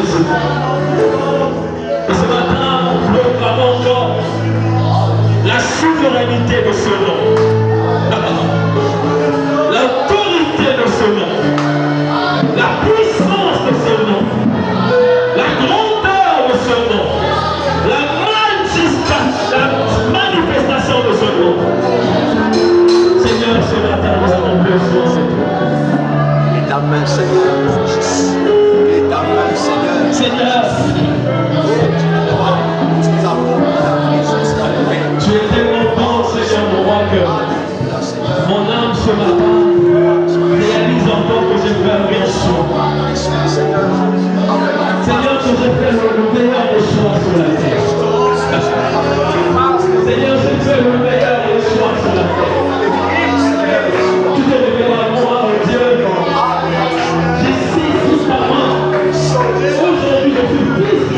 Jésus. Et ce matin, nous proclamons encore la souveraineté de ce nom, l'autorité de ce nom, la puissance de ce nom, la grandeur de ce nom, la manifestation de ce nom. Seigneur, ce matin, nous avons besoin de toi. Et ta main, Seigneur. Et ta main, Seigneur. Seigneur, tu es tellement bon, Seigneur, mon roi, que mon âme ce matin réalise encore que j'ai fait un bien choix. Seigneur, que j'ai fait le meilleur des choix sur la terre. Seigneur, j'ai fait le meilleur des choix sur la terre. Tu te révèles à moi, oh Dieu. J'ai saisi ta main. Aujourd'hui, je suis fils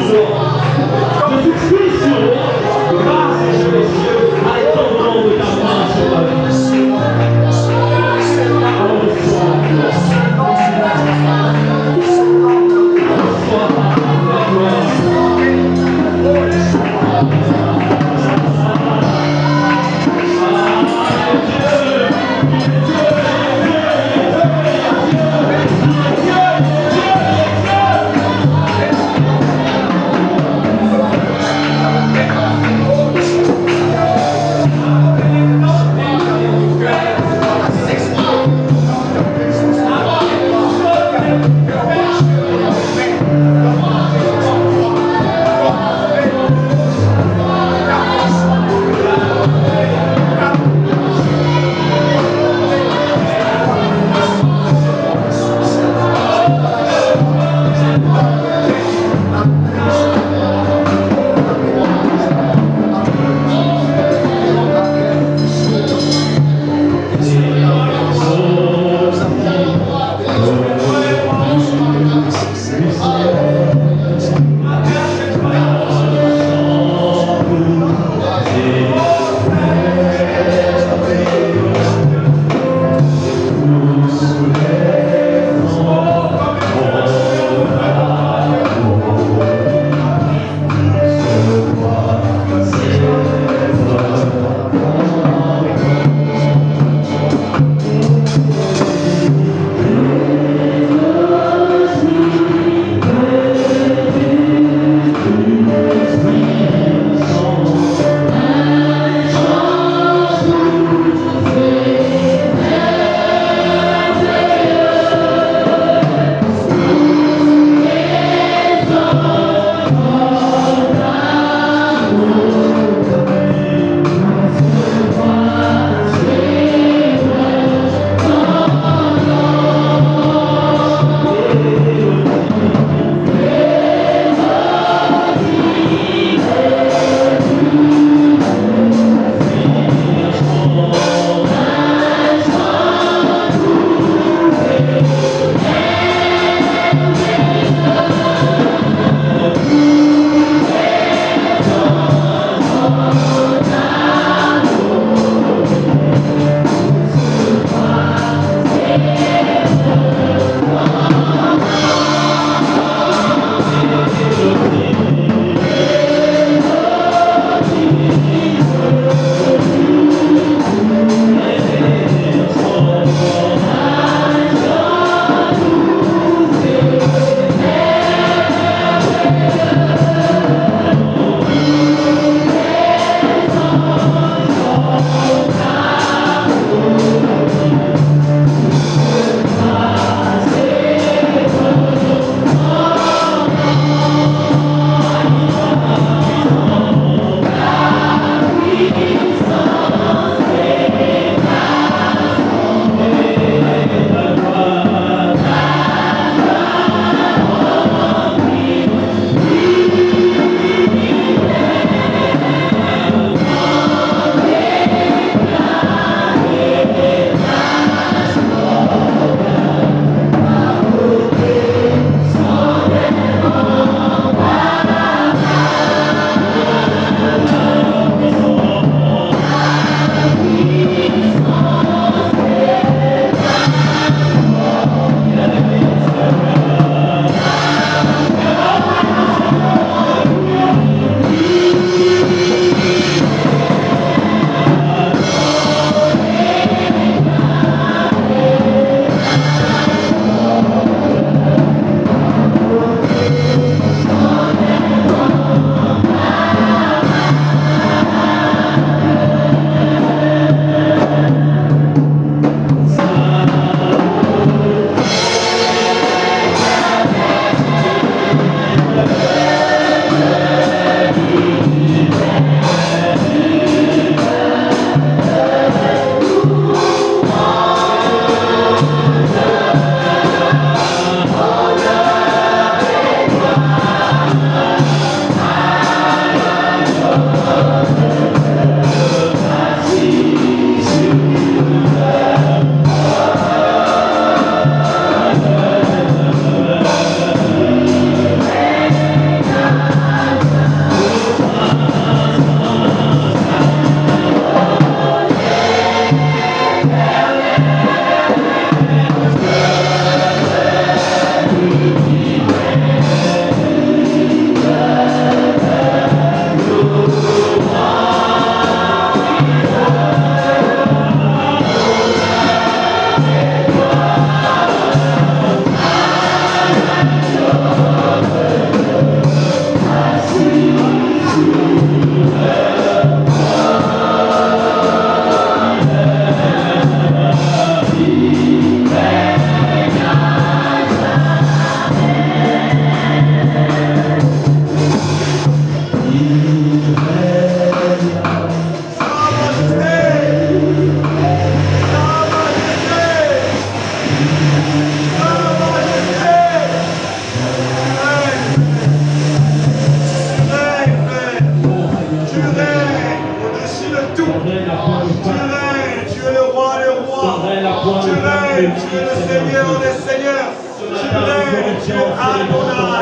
confiance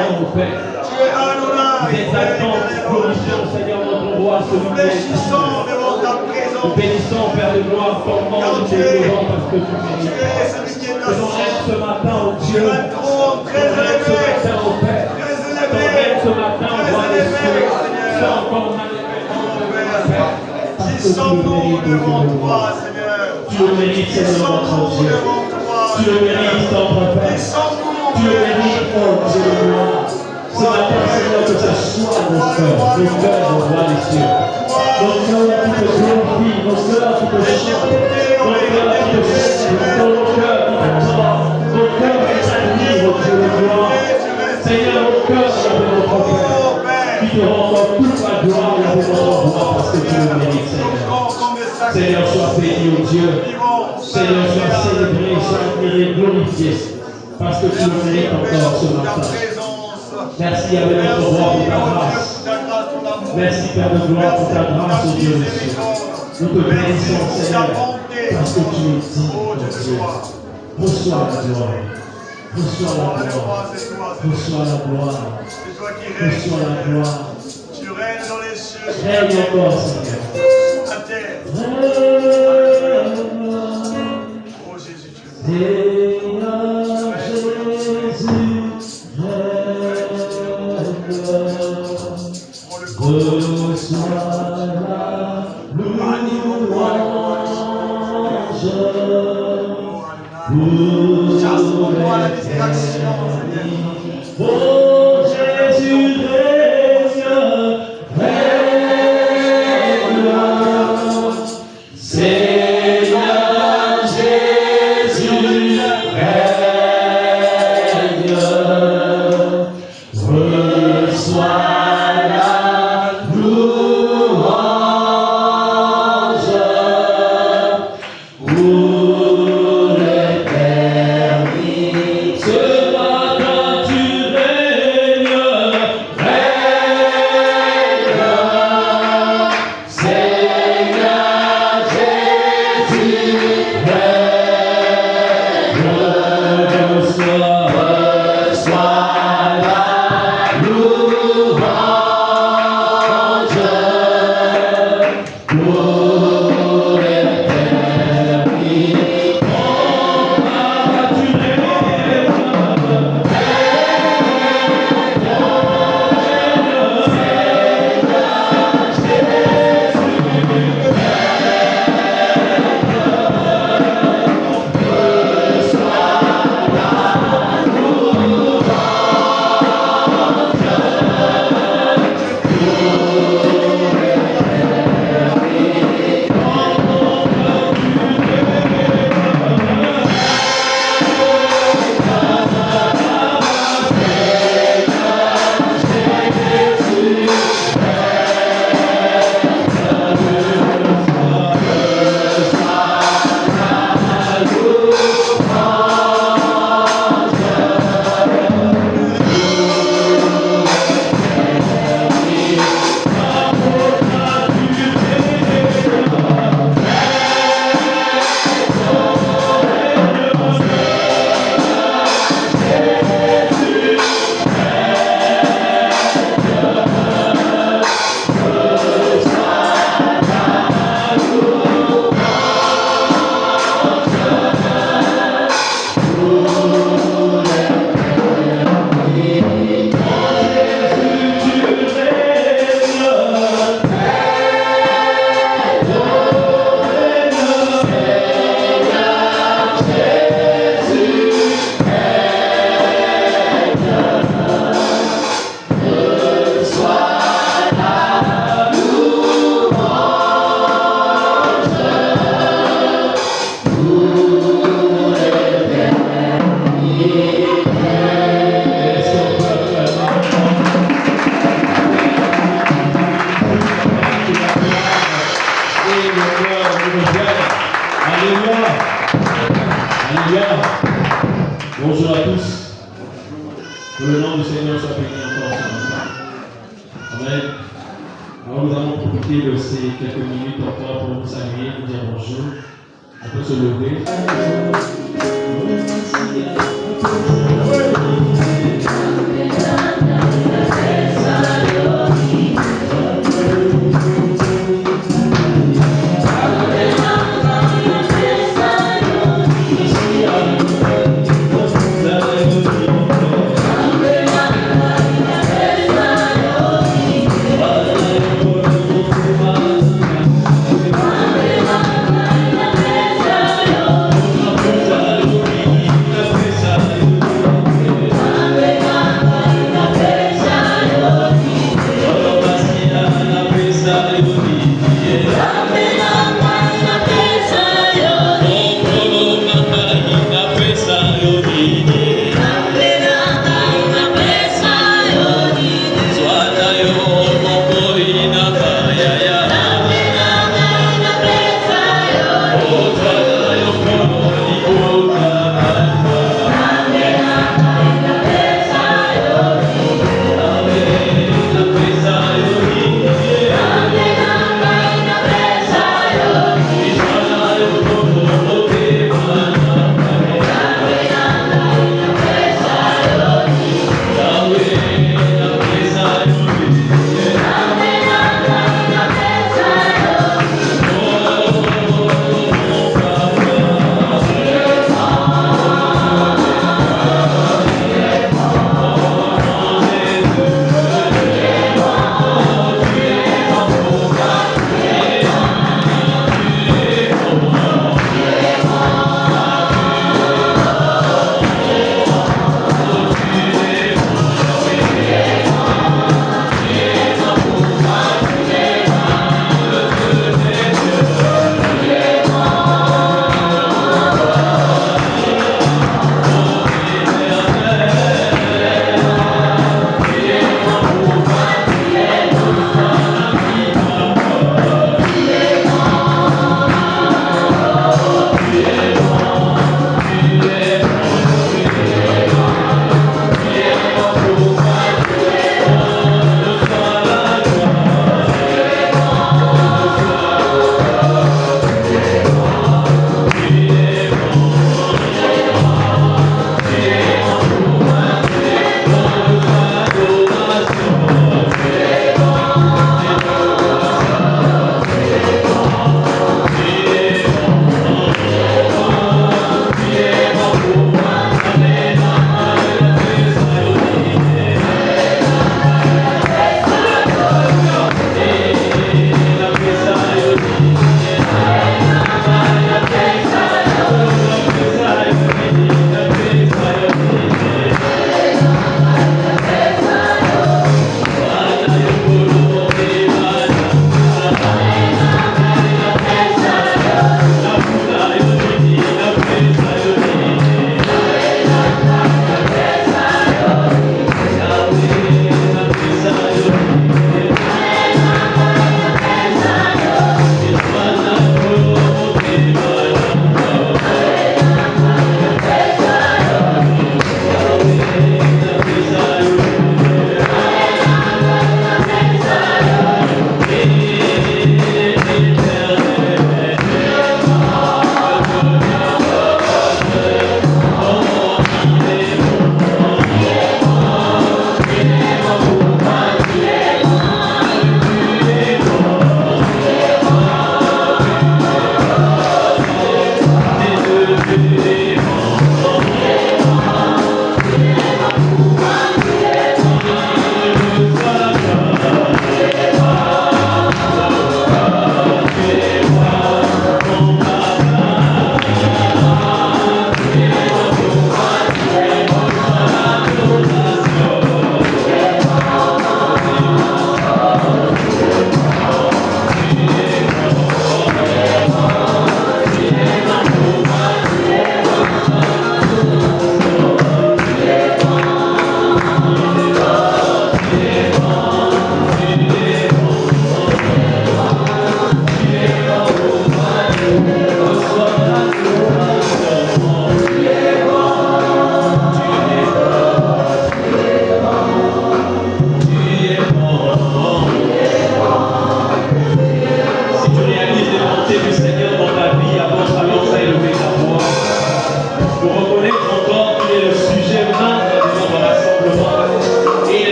et au Père. Des attentes, glorifions, Seigneur, notre roi, celui qui est nous bénissons, Père de gloire, ton nom, nous t'élevons parce que tu mérites. Que ton règne ce matin, oh Dieu, ton règne ce matin, oh Père, ton règne ce matin, oh roi des cieux, soit encore manifesté, Père, parce que tu le mérites, devant toi, Seigneur. Tu le mérites, Seigneur, notre Dieu. Tu le mérites, notre Père. Tu le mérites, oh Dieu de gloire. Ce matin, Seigneur, que ce soit nos cœurs, au roi des cieux. Nos cœurs qui te glorifient, nos cœurs qui te chantent, nos cœurs qui te célèbrent, nos cœurs qui t'adorent, nos cœurs qui t'admirent, oh Dieu de gloire. Seigneur, nos cœurs, Yahvé notre Père, qui te rendent toute la gloire, Yahvé notre roi, parce que tu le mérites, Seigneur. Seigneur, sois béni, oh Dieu. Seigneur, sois célébré, sois admiré, glorifié, parce que tu le mérites encore ce matin. Merci, Yahvé notre roi, pour ta grâce. Merci, Père de gloire, pour ta grâce, oh Dieu, Monsieur. Nous te bénissons, Seigneur, parce que tu es digne, oh Dieu. Reçois la gloire. Reçois la gloire. Reçois la gloire. Reçois la gloire. Tu règnes dans les cieux. Règne encore, Seigneur. À terre. Oh Jésus, tu es Seigneur Jésus, reçois la louange chasse-moi la distraction, Seigneur. Oh Jésus règne, Seigneur Jésus règne, reçois Bonjour à tous. Que le nom du Seigneur soit béni encore ce matin. Amen. Alors nous allons profiter de ces quelques minutes encore pour vous saluer, vous dire bonjour. On peut se lever.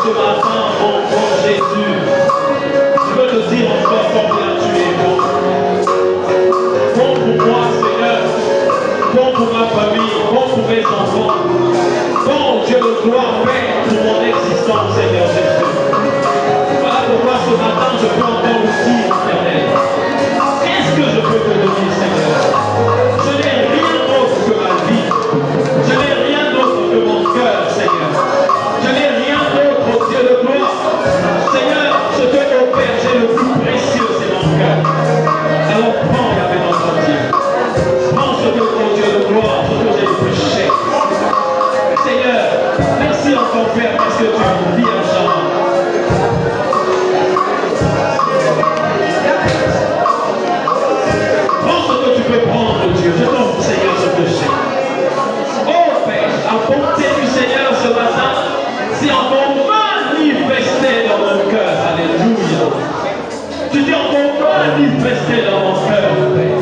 ce matin, mon bon Jésus, je veux te dire encore combien tu es bon. Bon pour moi, Seigneur, bon pour ma famille, bon pour mes enfants, bon Dieu de gloire, Père, pour mon existence, Seigneur Jésus. Voilà pourquoi ce matin, je peux encore le dire, Éternel. Qu'est-ce que je peux te donner, Seigneur? Je n'ai rien d'autre que ma vie. Je n'ai rien d'autre que mon cœur, Seigneur. Je n'ai rien d'autre, oh Dieu de gloire. Seigneur, ce que, oh Père, j'ai le plus précieux, c'est mon cœur. Alors prends, Yahvé, notre Dieu. Prends ce que, oh Dieu de gloire, ce que j'ai le plus cher. Seigneur, merci encore, Père, parce que tu me vis en chambre. Prends ce que tu peux prendre, Dieu. Je t'offre, Seigneur, ce que j'ai. Oh Père, la bonté du Seigneur ce matin, c'est encore manifesté dans mon cœur. Alléluia. Tu t'es encore manifesté dans mon cœur, Père.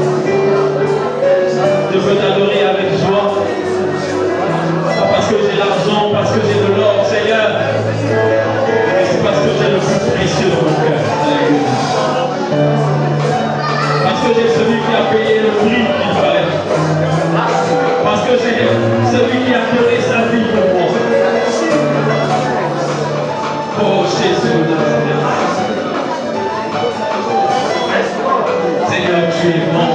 Je veux t'adorer avec joie. Pas parce que j'ai l'argent, parce que j'ai de l'or, Seigneur. Mais c'est parce que j'ai le plus précieux dans mon cœur. Alléluia. Parce que j'ai celui qui a payé le prix qu'il fallait. Parce que j'ai celui qui a donné sa vie pour moi. Oh Jésus de Nazareth. Seigneur, tu es bon.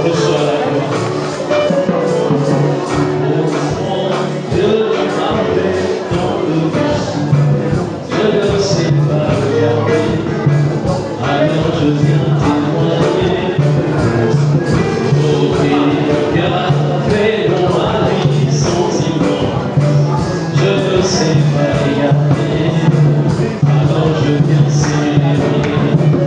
Reçois la gloire. Oh Dieu m'a fait tant de vie. Je ne sais pas regarder. Alors je viens témoigner. Oh, qui a fait dans ma vie sentiment. Je ne sais pas regarder. Alors je viens célébrer.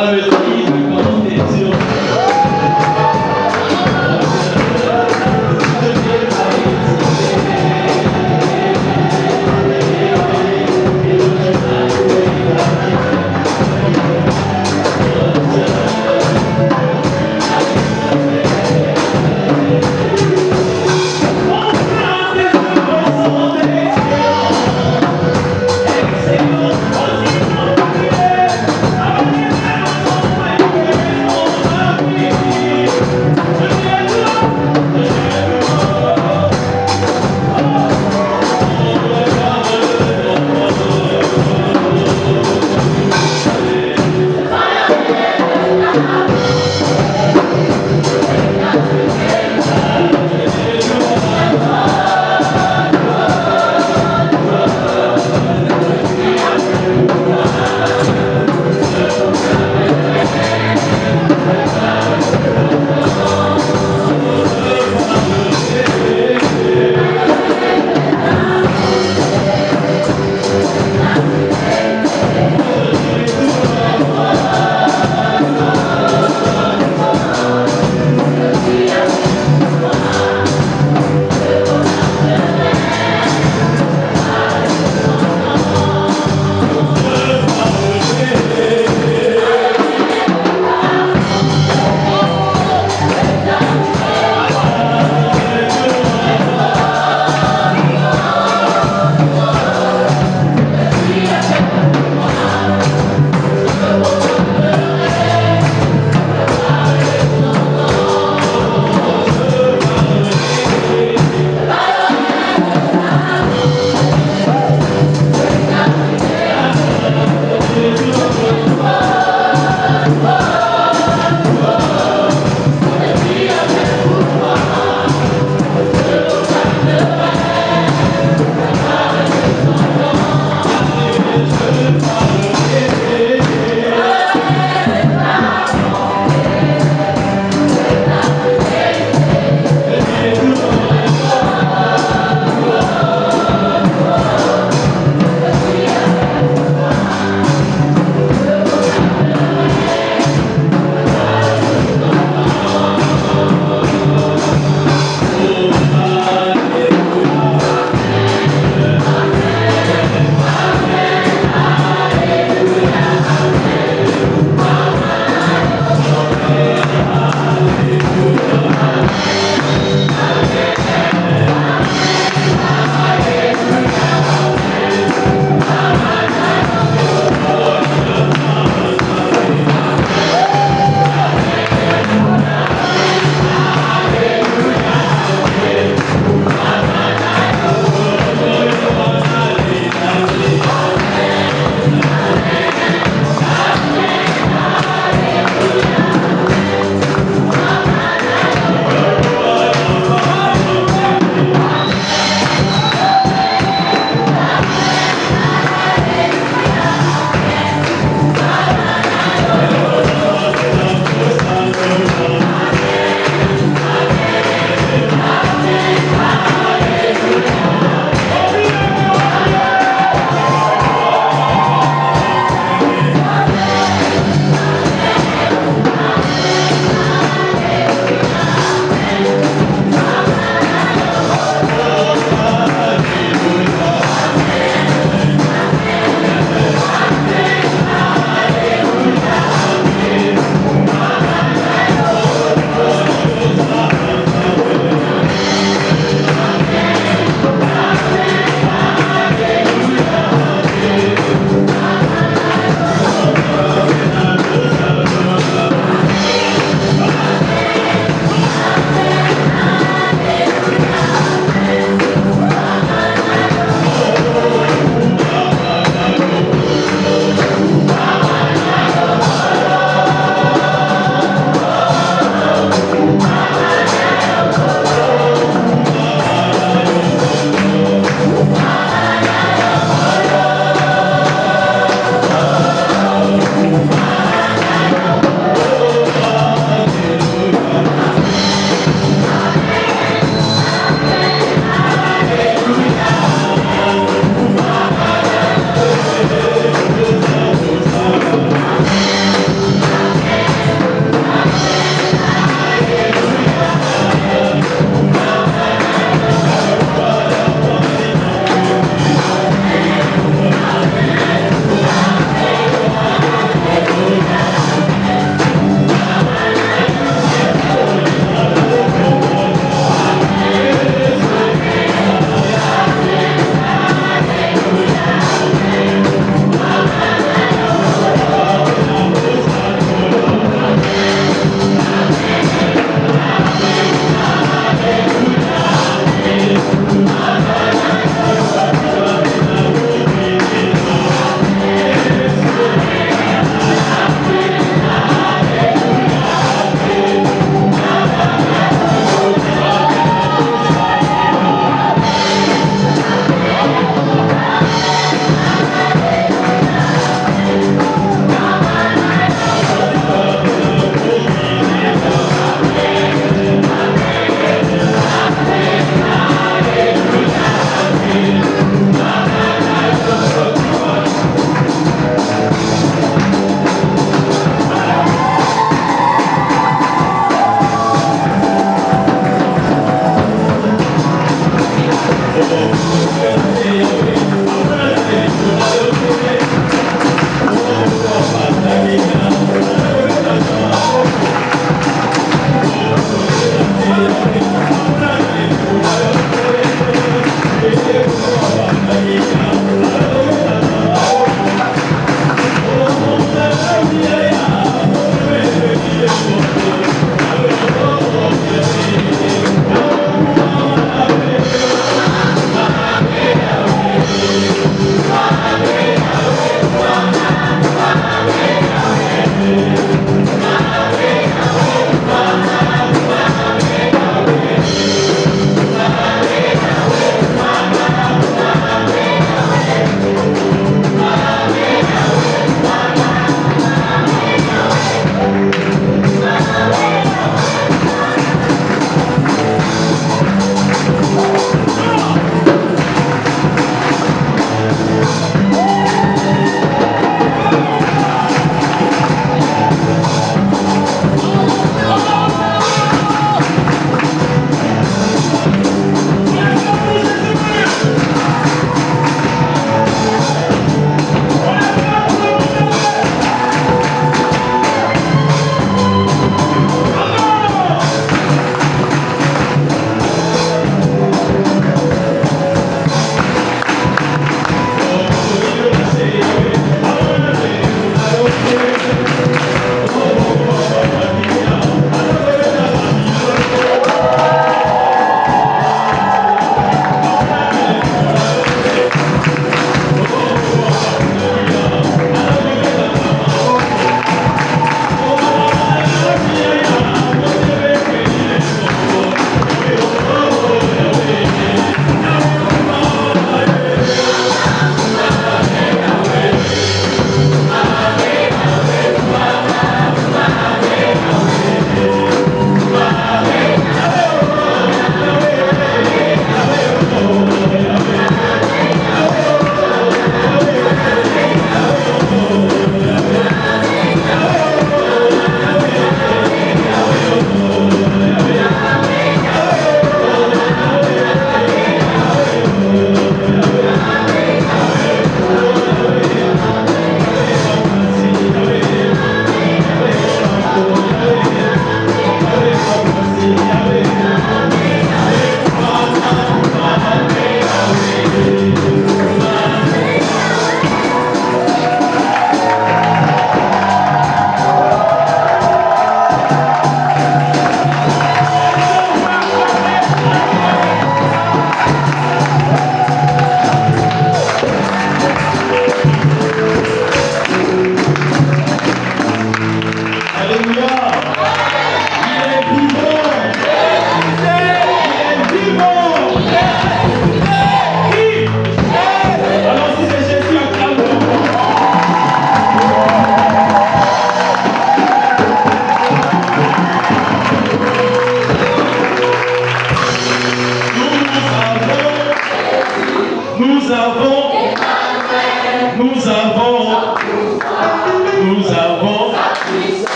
Alléluia, quand tu es sur Excellent,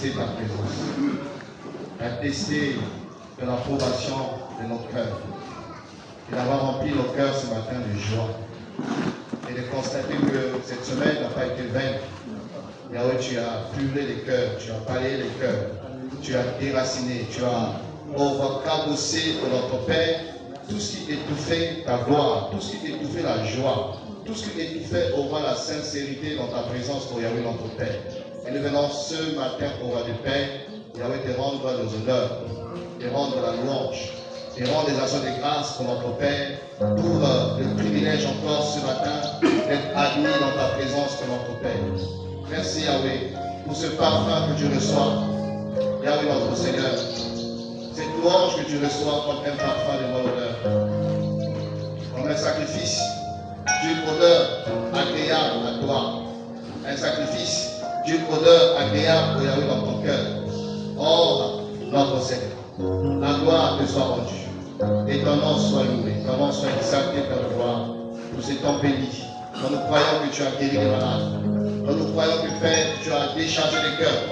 attester ta présence, attester de l'approbation de nos cœurs, et d'avoir rempli nos cœurs ce matin de joie, et de constater que cette semaine n'a pas été vaine. Yahweh, tu as puré les cœurs, tu as balayé les cœurs, tu as déraciné, tu as cabossé pour notre Père tout ce qui étouffait ta gloire, tout ce qui étouffait la joie, tout ce qui étouffait au roi la sincérité dans ta présence pour Yahweh notre Père. Et nous venons ce matin au roi du Père, Yahweh, te rendre nos honneurs, te rendre la louange, te rendre des actions de grâce pour notre Père, pour le privilège encore ce matin d'être admis dans ta présence pour notre Père. Merci Yahweh pour ce parfum que tu reçois, Yahweh notre Seigneur, cette louange que tu reçois comme un parfum de mon honneur, comme un sacrifice d'une odeur agréable à toi, un sacrifice d'une odeur agréable pour Yahweh dans ton cœur. Oh, notre Seigneur, la gloire te soit rendue, et ton nom soit loué, ton nom soit exalté par la gloire, pour ces temps bénis. Quand nous croyons que tu as guéri les malades, quand nous croyons que Père, tu as déchargé les cœurs,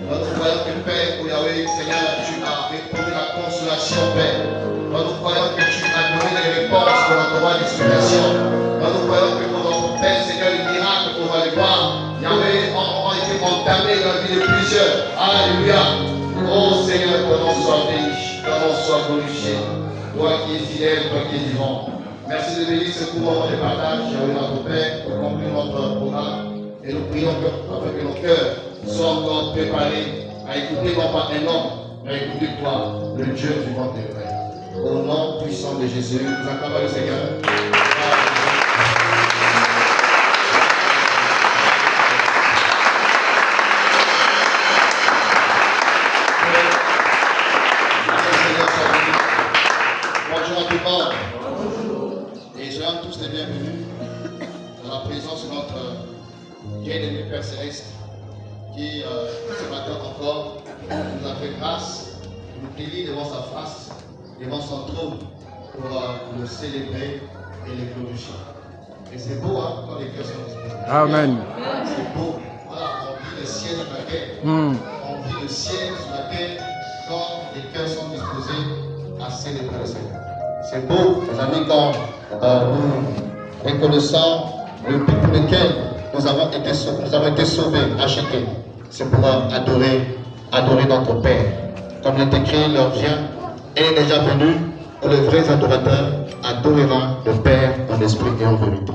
quand nous croyons que Père, pour Yahweh, Seigneur, tu as répondu la consolation, Père, quand nous croyons que tu as donné les réponses pour notre roi d'explication, quand nous croyons que pour notre Père, Seigneur, les miracles qu'on va les voir, Yahweh, ont été entamés dans la vie de plusieurs. Alléluia. Oh Seigneur, ton nom soit béni, ton nom soit glorifié. Toi qui es fidèle, toi qui es vivant. Merci de bénir ce court moment de partage, Yahweh notre Père, pour conclure notre programme. Et nous prions afin que nos cœurs soient encore préparés à écouter non pas un homme, mais à écouter toi, le Dieu vivant et vrai. Au nom puissant de Jésus, nous acclamons le Seigneur. Bonjour à tout le monde. Et soyons tous les bienvenus dans la présence de notre bien-aimé Père Céleste qui, ce matin encore, nous a fait grâce, nous plie devant sa face, devant son trône, pour le célébrer et le glorifier. Et c'est beau, hein, quand les cœurs sont disposés. Amen. C'est beau. Voilà, on vit le ciel sur la terre. On vit le ciel sur la terre quand les cœurs sont disposés à célébrer le Seigneur. C'est beau, mes amis, quand nous reconnaissons le but pour lequel nous avons été sauvés, achetés. C'est pour adorer notre Père. Comme il est écrit, l'heure vient et est déjà venu où les vrais adorateurs adoreront le Père en esprit et en vérité.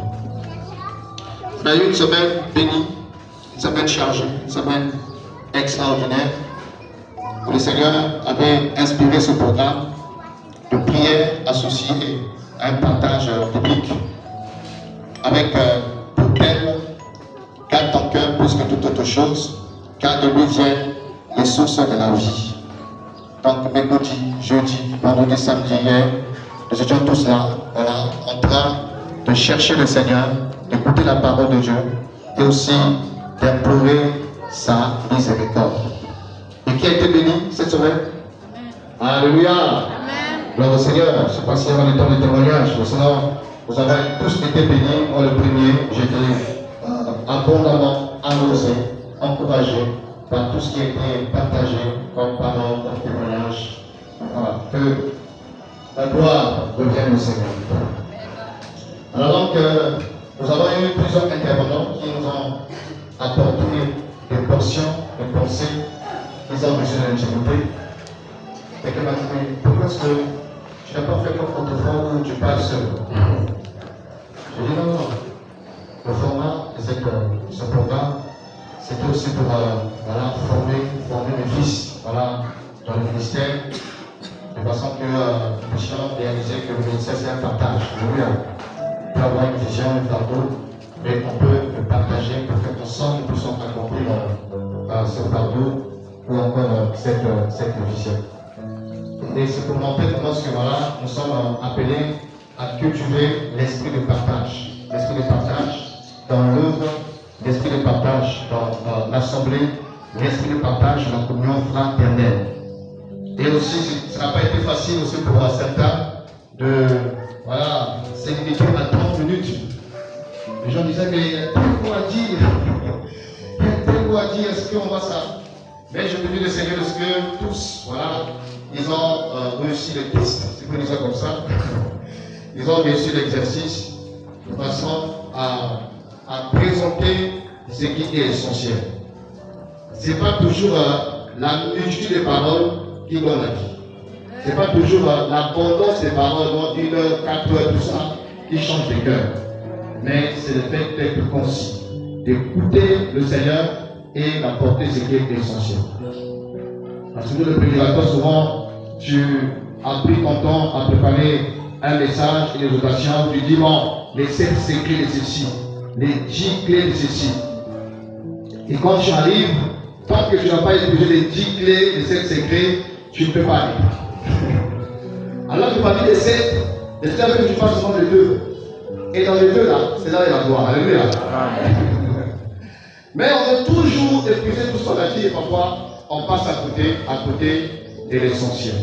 On a eu une semaine bénie, une semaine chargée, une semaine extraordinaire où le Seigneur avait inspiré ce programme de prière associée à un partage biblique avec pour thème garde ton cœur plus que toute autre chose, car de lui viennent les sources de la vie. Donc mercredi, jeudi, vendredi, samedi, hier, nous étions tous là, voilà, en train de chercher le Seigneur, d'écouter la parole de Dieu et aussi d'implorer sa miséricorde. Et qui a été béni cette semaine? Alléluia. Gloire au Seigneur. Je ne sais pas s'il y a un temps de témoignage, mais sinon, vous avez tous été bénis. Moi, le premier, j'ai été abondamment arrosé, encouragé par tout ce qui a été partagé comme parole, comme témoignage. Voilà. Que la gloire revienne au Seigneur. Alors donc, nous avons eu plusieurs intervenants qui nous ont apporté des portions, des pensées, qu'ils ont reçues de l'intimité. Et que m'a dit, pourquoi est-ce que tu n'as pas fait comme autrefois où tu parles seul? J'ai dit non. Le format de ce programme, c'était aussi pour voilà, former mes fils voilà, dans le ministère, de façon que nous puissions réaliser que le ministère c'est un partage. Oui, on peut avoir une vision, un fardeau, mais on peut le partager pour qu'ensemble nous puissions accomplir ce fardeau ou encore cette vision. Et c'est pour montrer comment ce que voilà, nous sommes appelés à cultiver l'esprit de partage. L'esprit de partage dans l'œuvre, l'esprit de partage dans l'assemblée, l'esprit de partage dans la communion fraternelle. Et aussi, ça n'a pas été facile aussi pour certains de se limiter à 30 minutes. Les gens disaient, mais il y a tel mot à dire, est-ce qu'on va Mais je te dis le Seigneur parce que tous, voilà, ils ont réussi le test, si vous dire ça comme ça. Ils ont réussi l'exercice de façon à présenter ce qui est essentiel. Ce n'est pas toujours la multitude des paroles qui donne la vie. Ce n'est pas toujours l'abondance des paroles, donc 1 heure, 4 heures, tout ça, qui change les cœurs. Mais c'est le fait d'être concis, d'écouter le Seigneur et d'apporter ce qui est essentiel. Parce que le prédicateur, souvent, tu as pris ton temps à préparer un message, une exhortation, tu dis bon, les 7 secrets de ceci, les 10 clés de ceci. Et quand tu arrives, tant que tu n'as pas épousé les 10 clés, les 7 secrets, tu ne peux pas aller. Alors tu vas dire les 7, j'espère que tu fasses seulement les 2. Et dans les 2 là, c'est là où il y a la gloire. Alléluia. Mais on veut toujours épuiser tout ce qu'on a dit et parfois on passe à côté de l'essentiel.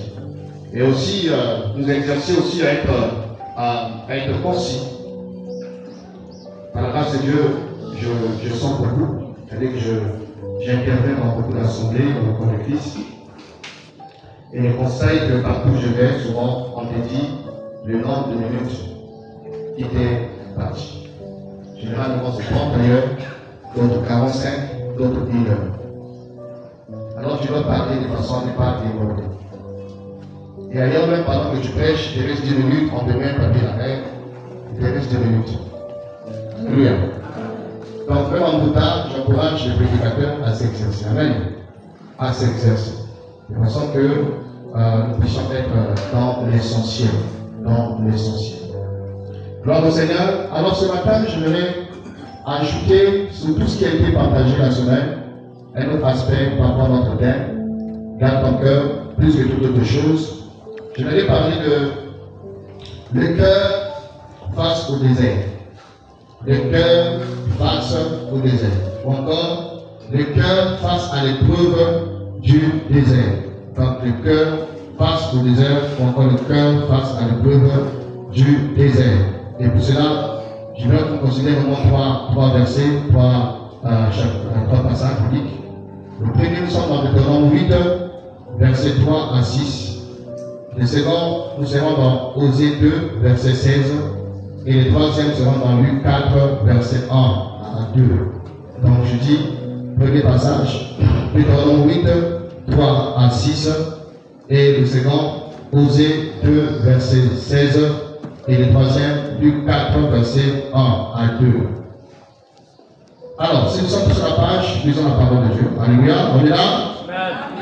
Et aussi, nous exercer aussi à être concis. Par la grâce de Dieu, je sens beaucoup. C'est-à-dire que j'interviens dans beaucoup d'assemblées, dans le corps de Christ. Et je constate que partout où je vais, souvent, on te dit le nombre de minutes qui t'est parti. Généralement, c'est 30 d'ailleurs, d'autres 45, d'autres 1 heure. Alors tu dois parler de façon à ne pas déborder. Et ailleurs, même pendant que tu prêches, il te reste 10 minutes, on te met un papier à l'air, il te reste 10 minutes. Alléluia. Donc, même en retard, j'encourage les prédicateurs à s'exercer. Amen. À s'exercer. De façon que nous puissions être dans l'essentiel. Dans l'essentiel. Gloire au Seigneur. Alors, ce matin, j'aimerais ajouter sur tout ce qui a été partagé la semaine un autre aspect par rapport à notre thème. Garde ton cœur plus que toute autre chose. Je vais parler de le cœur face au désert. Le cœur face au désert. Ou encore, le cœur face à l'épreuve du désert. Donc, le cœur face au désert, ou encore le cœur face à l'épreuve du désert. Et pour cela, je vais considérer vraiment 3 versets, 3 passages bibliques. Le premier, nous sommes dans Deutéronome 8, versets 3 à 6. Le second, nous serons dans Osée 2, verset 16. Et le troisième, nous serons dans Luc 4, verset 1 à 2. Donc je dis, premier passage, Deutéronome 8, 3 à 6. Et le second, Osée 2, verset 16. Et le troisième, Luc 4, verset 1 à 2. Alors, si nous sommes sur la page, lisons la parole de Dieu. Alléluia, on est là?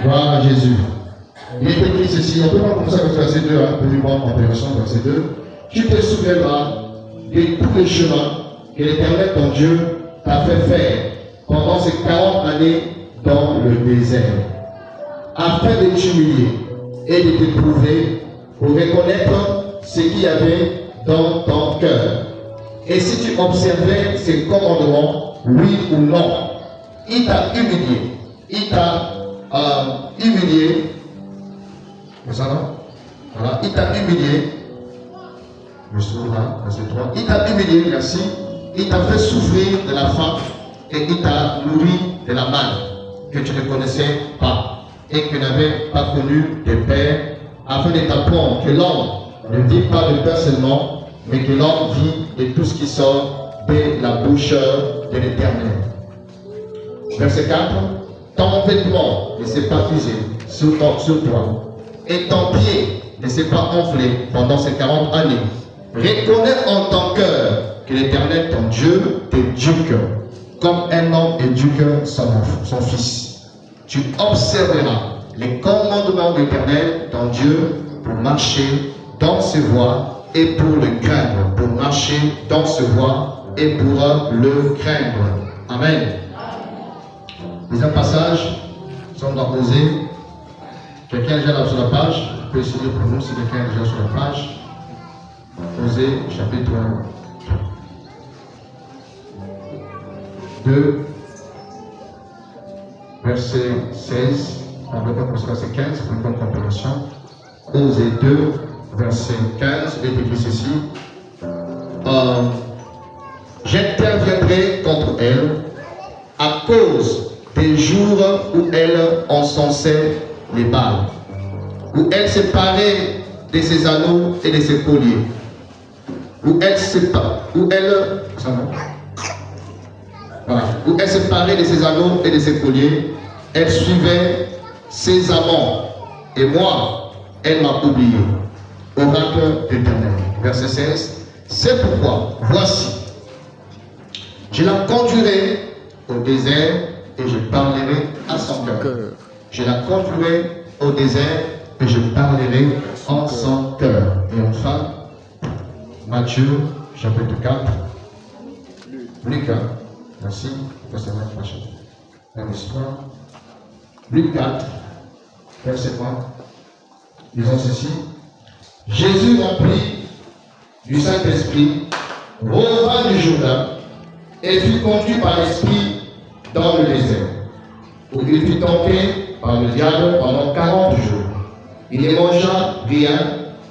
Gloire à Jésus. Il est écrit ceci, on peut voir comme ça le verset 2, plus grande compréhension, verset 2. Tu te souviendras de tous les chemins que l'Éternel ton Dieu t'a fait faire pendant ces 40 années dans le désert, afin de t'humilier et de t'éprouver pour reconnaître ce qu'il y avait dans ton cœur. Et si tu observais ces commandements, oui ou non, il t'a humilié. Il t'a humilié. C'est ça, non? Voilà, il t'a humilié. Je suis là, verset 3. Il t'a humilié, merci. Il t'a fait souffrir de la faim et il t'a nourri de la manne que tu ne connaissais pas et que tu n'avais pas connu de père, afin de t'apprendre que l'homme ne vit pas de pain seulement, mais que l'homme vit de tout ce qui sort de la bouche de l'Éternel. Verset 4. Ton vêtement ne s'est pas fusé sur toi, et ton pied ne s'est pas enflé pendant ces 40 années. Reconnais en ton cœur que l'Éternel, ton Dieu, t'éduque comme un homme éduque son fils. Tu observeras les commandements de l'Éternel, ton Dieu, pour marcher dans ses voies et pour le craindre. Pour marcher dans ses voies et pour le craindre. Amen. Deuxième passage, nous sommes dans Osée. Quelqu'un est déjà là sur la page? Je peux essayer pour nous si quelqu'un est déjà sur la page. Osée, chapitre 2, verset 16, avec verset 15, pour une bonne compréhension. Osée 2, verset 15, il est écrit ceci. J'interviendrai contre elle à cause des jours où elle encensait les Baals, où elle séparait de ses anneaux et de ses colliers, où elle séparait de ses anneaux et de ses colliers, elle suivait ses amants, et moi, elle m'a oublié. Oracle d'Éternel. Verset 16. C'est pourquoi, voici, je la conduirai au désert et je parlerai à son cœur. Je la conduirai au désert et je parlerai en son cœur. Et enfin, Matthieu, chapitre 4. Luc 1. Merci. Luc 4, verset 1. Disons ceci. Jésus, rempli du Saint-Esprit, revint du Jourdain et fut conduit par l'Esprit dans le désert, où il fut tenté par le diable pendant 40 jours. Il ne mangea rien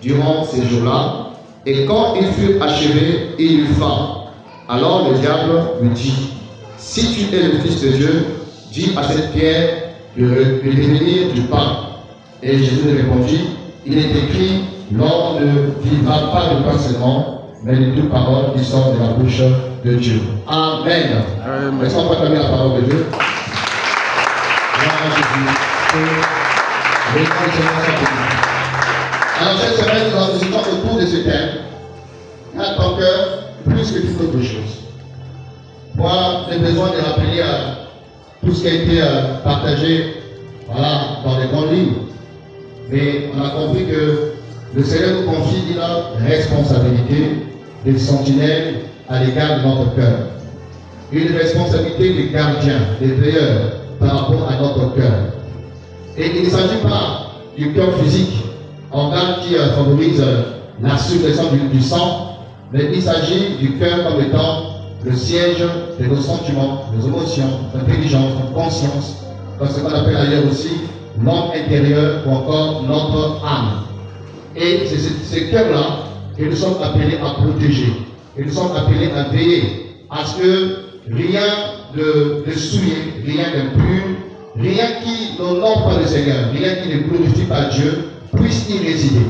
durant ces jours-là, et quand il fut achevé, il eut faim. Alors le diable lui dit, si tu es le Fils de Dieu, dis à cette pierre de devenir du pain. Et Jésus répondit, il est écrit, l'homme ne vivra pas de pain seulement, mais de toute parole qui sort de la bouche de Dieu. Amen. Est-ce qu'on peut acclamer la parole de Dieu? Alors cette semaine, nous discutons autour de ce thème. Garde ton cœur plus que toute autre chose. Moi, j'ai besoin de rappeler tout ce qui a été partagé dans les grands livres. Mais on a compris que le Seigneur nous confie une responsabilité de sentinelle à l'égard de notre cœur. Une responsabilité de gardien, de veilleur par rapport à notre cœur. Et il ne s'agit pas du cœur physique, organe qui favorise la circulation du sang, mais il s'agit du cœur comme étant le siège de nos sentiments, nos émotions, notre intelligence, notre conscience, comme ce qu'on appelle ailleurs aussi l'homme intérieur ou encore notre âme. Et c'est ce cœur-là que nous sommes appelés à protéger, que nous sommes appelés à veiller à ce que rien de souillé, rien d'impur, rien qui n'honore pas le Seigneur, rien qui ne glorifie pas Dieu puisse y résider.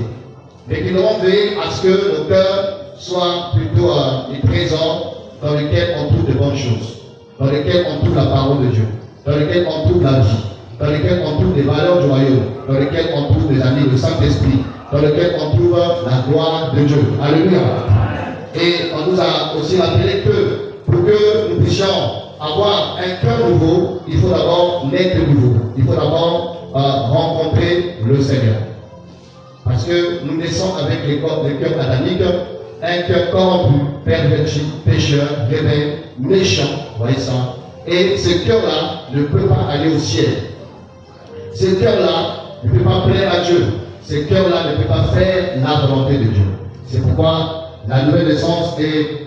Mais que nous devons veiller à ce que nos cœurs soient plutôt des trésors dans lesquels on trouve de bonnes choses, dans lesquels on trouve la parole de Dieu, dans lesquels on trouve la vie, dans lesquels on trouve des valeurs du royaume, dans lesquels on trouve des amis du Saint-Esprit, dans lesquels on trouve la gloire de Dieu. Alléluia. Et on nous a aussi rappelé que pour que nous puissions avoir un cœur nouveau, il faut d'abord naître nouveau. Il faut d'abord rencontrer le Seigneur. Parce que nous naissons avec le cœur adamique, un cœur corrompu, perverti, pécheur, rebelle, méchant, voyez ça. Et ce cœur-là ne peut pas aller au ciel. Ce cœur-là ne peut pas plaire à Dieu. Ce cœur-là ne peut pas faire la volonté de Dieu. C'est pourquoi la nouvelle naissance est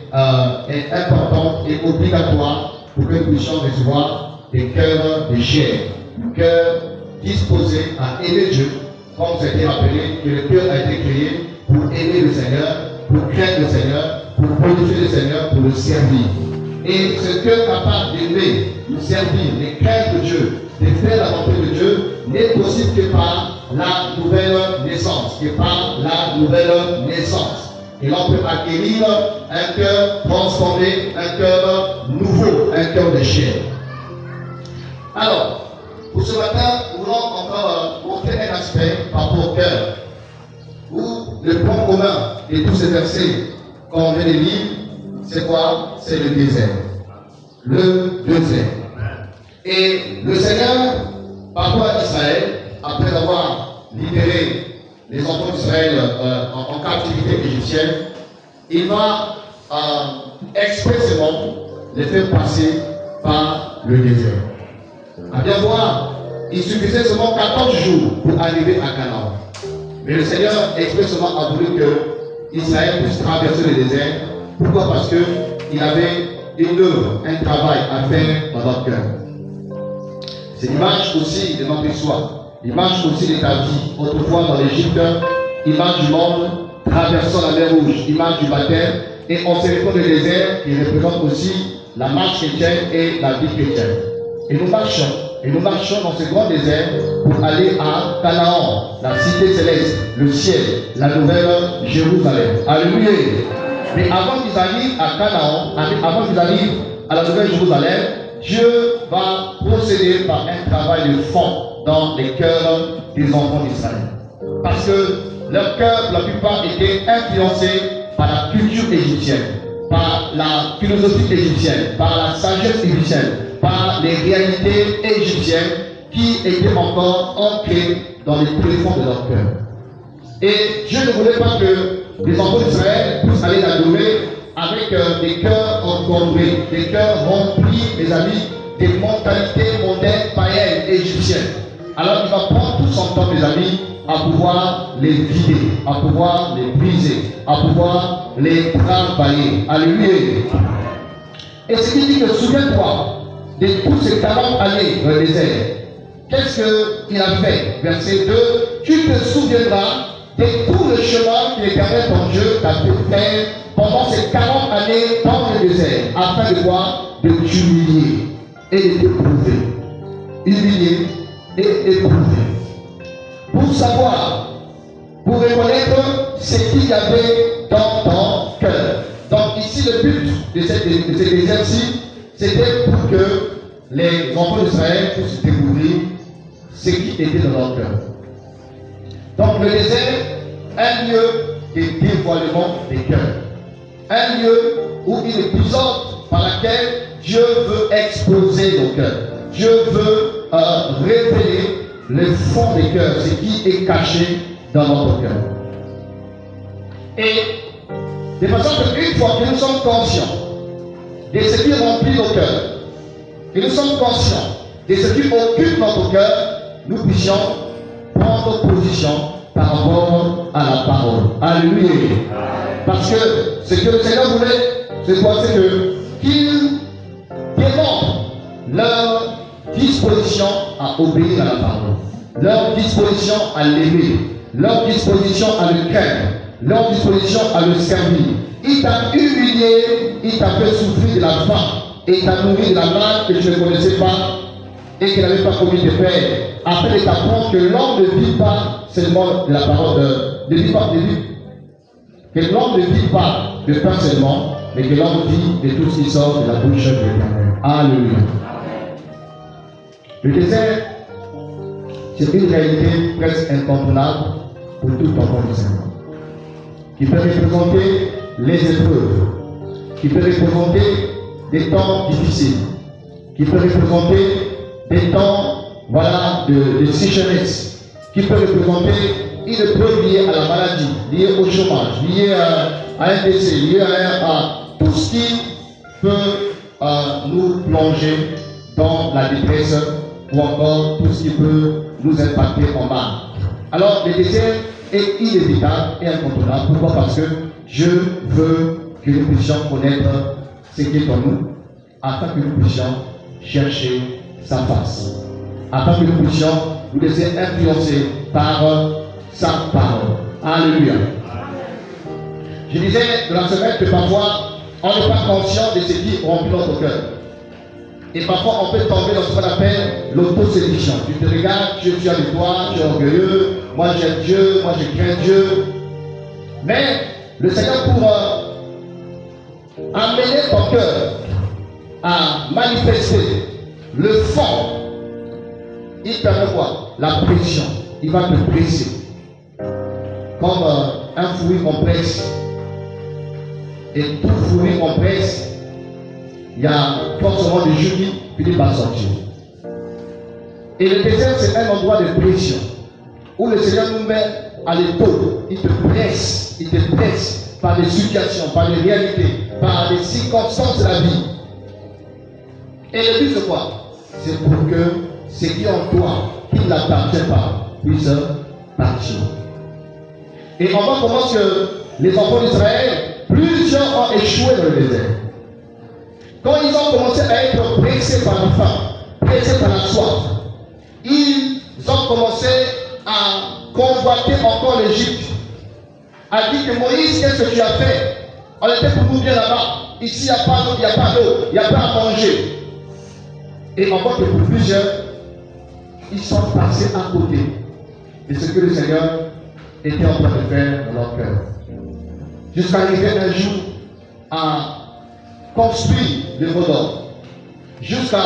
importante et obligatoire pour que nous puissions recevoir des cœurs de chair, des cœurs disposés à aimer Dieu, comme c'était rappelé que le cœur a été créé pour aimer le Seigneur, pour craindre le Seigneur, pour glorifier le Seigneur, pour le servir. Et ce cœur capable d'aimer, de servir, de craindre Dieu, de faire la volonté de Dieu, n'est possible que par la nouvelle naissance, que par la nouvelle naissance. Et l'on peut acquérir un cœur transformé, un cœur nouveau, un cœur de chair. Alors, pour ce matin, nous voulons encore montrer un aspect par rapport au cœur, où le point commun de tous ces versets qu'on vient de lire, c'est quoi? C'est le désert. Le désert. Et le Seigneur, par rapport à Israël, après avoir libéré les enfants d'Israël en captivité égyptienne, il va expressément les faire passer par le désert. À bien voir, il suffisait seulement 14 jours pour arriver à Canaan. Mais le Seigneur expressément a voulu que Israël puisse traverser le désert. Pourquoi? Parce qu'il avait une œuvre, un travail à faire dans notre cœur. C'est l'image aussi de notre histoire. L'image aussi de ta vie. Autrefois dans l'Égypte, image du monde traversant la mer Rouge, image du baptême. Et on se retrouve dans le désert qui représente aussi la marche chrétienne et la vie chrétienne. Et nous marchons dans ce grand désert pour aller à Canaan, la cité céleste, le ciel, la nouvelle Jérusalem. Alléluia. Mais avant qu'ils arrivent à Canaan, avant qu'ils arrivent à la nouvelle Jérusalem, Dieu va procéder par un travail de fond dans les cœurs des enfants d'Israël. Parce que leurs cœurs, la plupart, étaient influencés par la culture égyptienne, par la philosophie égyptienne, par la sagesse égyptienne, par les réalités égyptiennes qui étaient encore ancrées dans les tréfonds de leur cœur. Et Dieu ne voulait pas que les enfants d'Israël puissent aller l'adorer avec des cœurs encombrés, des cœurs remplis, mes amis, des mentalités mondaines, païennes, égyptiennes. Alors il va prendre tout son temps, mes amis, à pouvoir les vider, à pouvoir les briser, à pouvoir les travailler. Alléluia. Et ce qui dit que souviens-toi de tous ces 40 années dans le désert. Qu'est-ce qu'il a fait? Verset 2. Tu te souviendras de tout le chemin que l'Éternel ton Dieu t'a fait faire pendant ces 40 années dans le désert, afin de quoi? De t'humilier et de t'éprouver. Humilier et éprouver. Pour savoir, pour reconnaître ce qu'il y avait dans ton cœur. Donc ici, le but de cet exercice, c'était pour que les enfants d'Israël puissent découvrir ce qui était dans leur cœur. Donc le désert, un lieu de dévoilement des cœurs. Un lieu où une épisode par laquelle Dieu veut exposer nos cœurs. Dieu veut révéler le fond des cœurs, ce qui est caché dans notre cœur. Et de façon qu'une fois que nous sommes conscients de ce qui remplit nos cœurs, que nous sommes conscients de ce qui occupe notre cœur, nous puissions prendre position par rapport à la parole. Alléluia. Parce que ce que le Seigneur voulait, c'est quoi? C'est qu'ils démontrent leur disposition à obéir à la parole, leur disposition à l'aimer, leur disposition à le craindre, leur disposition à le servir. Il t'a humilié, il t'a fait souffrir de la faim, et il t'a nourri de la manne que tu ne connaissais pas et qu'il n'avait pas commis de père, afin de t'apprendre que l'homme ne vit pas seulement de la parole que l'homme ne vit pas de pain seulement, mais que l'homme vit de tout ce qui sort de la bouche de l'Éternel. Alléluia. Le désert, c'est une réalité presque incontournable pour tout enfant du Seigneur, qui peut représenter les épreuves, qui peut représenter des temps difficiles, qui peut représenter des temps de sécheresse, qui peut représenter une épreuve liée à la maladie, liée au chômage, liée à un décès, liée à tout ce qui peut nous plonger dans la détresse ou encore tout ce qui peut nous impacter en mal. Alors le désert est inévitable et incontournable. Pourquoi? Parce que Dieu veut que nous puissions connaître ce qui est en nous, afin que nous puissions chercher sa face, afin que nous puissions nous laisser influencer par sa parole. Alléluia. Je disais de la semaine que parfois on n'est pas conscient de ce qui remplit notre cœur. Et parfois on peut tomber dans ce qu'on appelle l'autoséduction. Tu te regardes, tu es avec toi, tu es orgueilleux, moi j'aime Dieu, moi je crains Dieu. Mais le Seigneur, pour amener ton cœur à manifester le fond, il permet quoi? La pression. Il va te presser. Comme un fruit qu'on presse. Et tout fruit qu'on presse, il y a forcément des jus qui finissent par sortir. Et le désert, c'est un endroit de pression où le Seigneur nous met à l'épaule. Il te presse par des situations, par des réalités, par des circonstances de la vie. Et le but, c'est quoi? C'est pour que ce qui est en toi, qui ne t'appartient pas, puisse partir. Et on voit comment que les enfants d'Israël, plusieurs ont échoué dans le désert. Quand ils ont commencé à être pressés par la faim, pressés par la soif, ils ont commencé à convoiter encore l'Égypte. A dit que Moïse, qu'est-ce que tu as fait? On était pour nous bien là-bas. Ici, il n'y a pas d'eau, il n'y a pas d'eau, il n'y a pas à manger. Et on voit que pour plusieurs, ils sont passés à côté de ce que le Seigneur était en train de faire dans leur cœur. Jusqu'à arriver un jour à construire le Vaudor, jusqu'à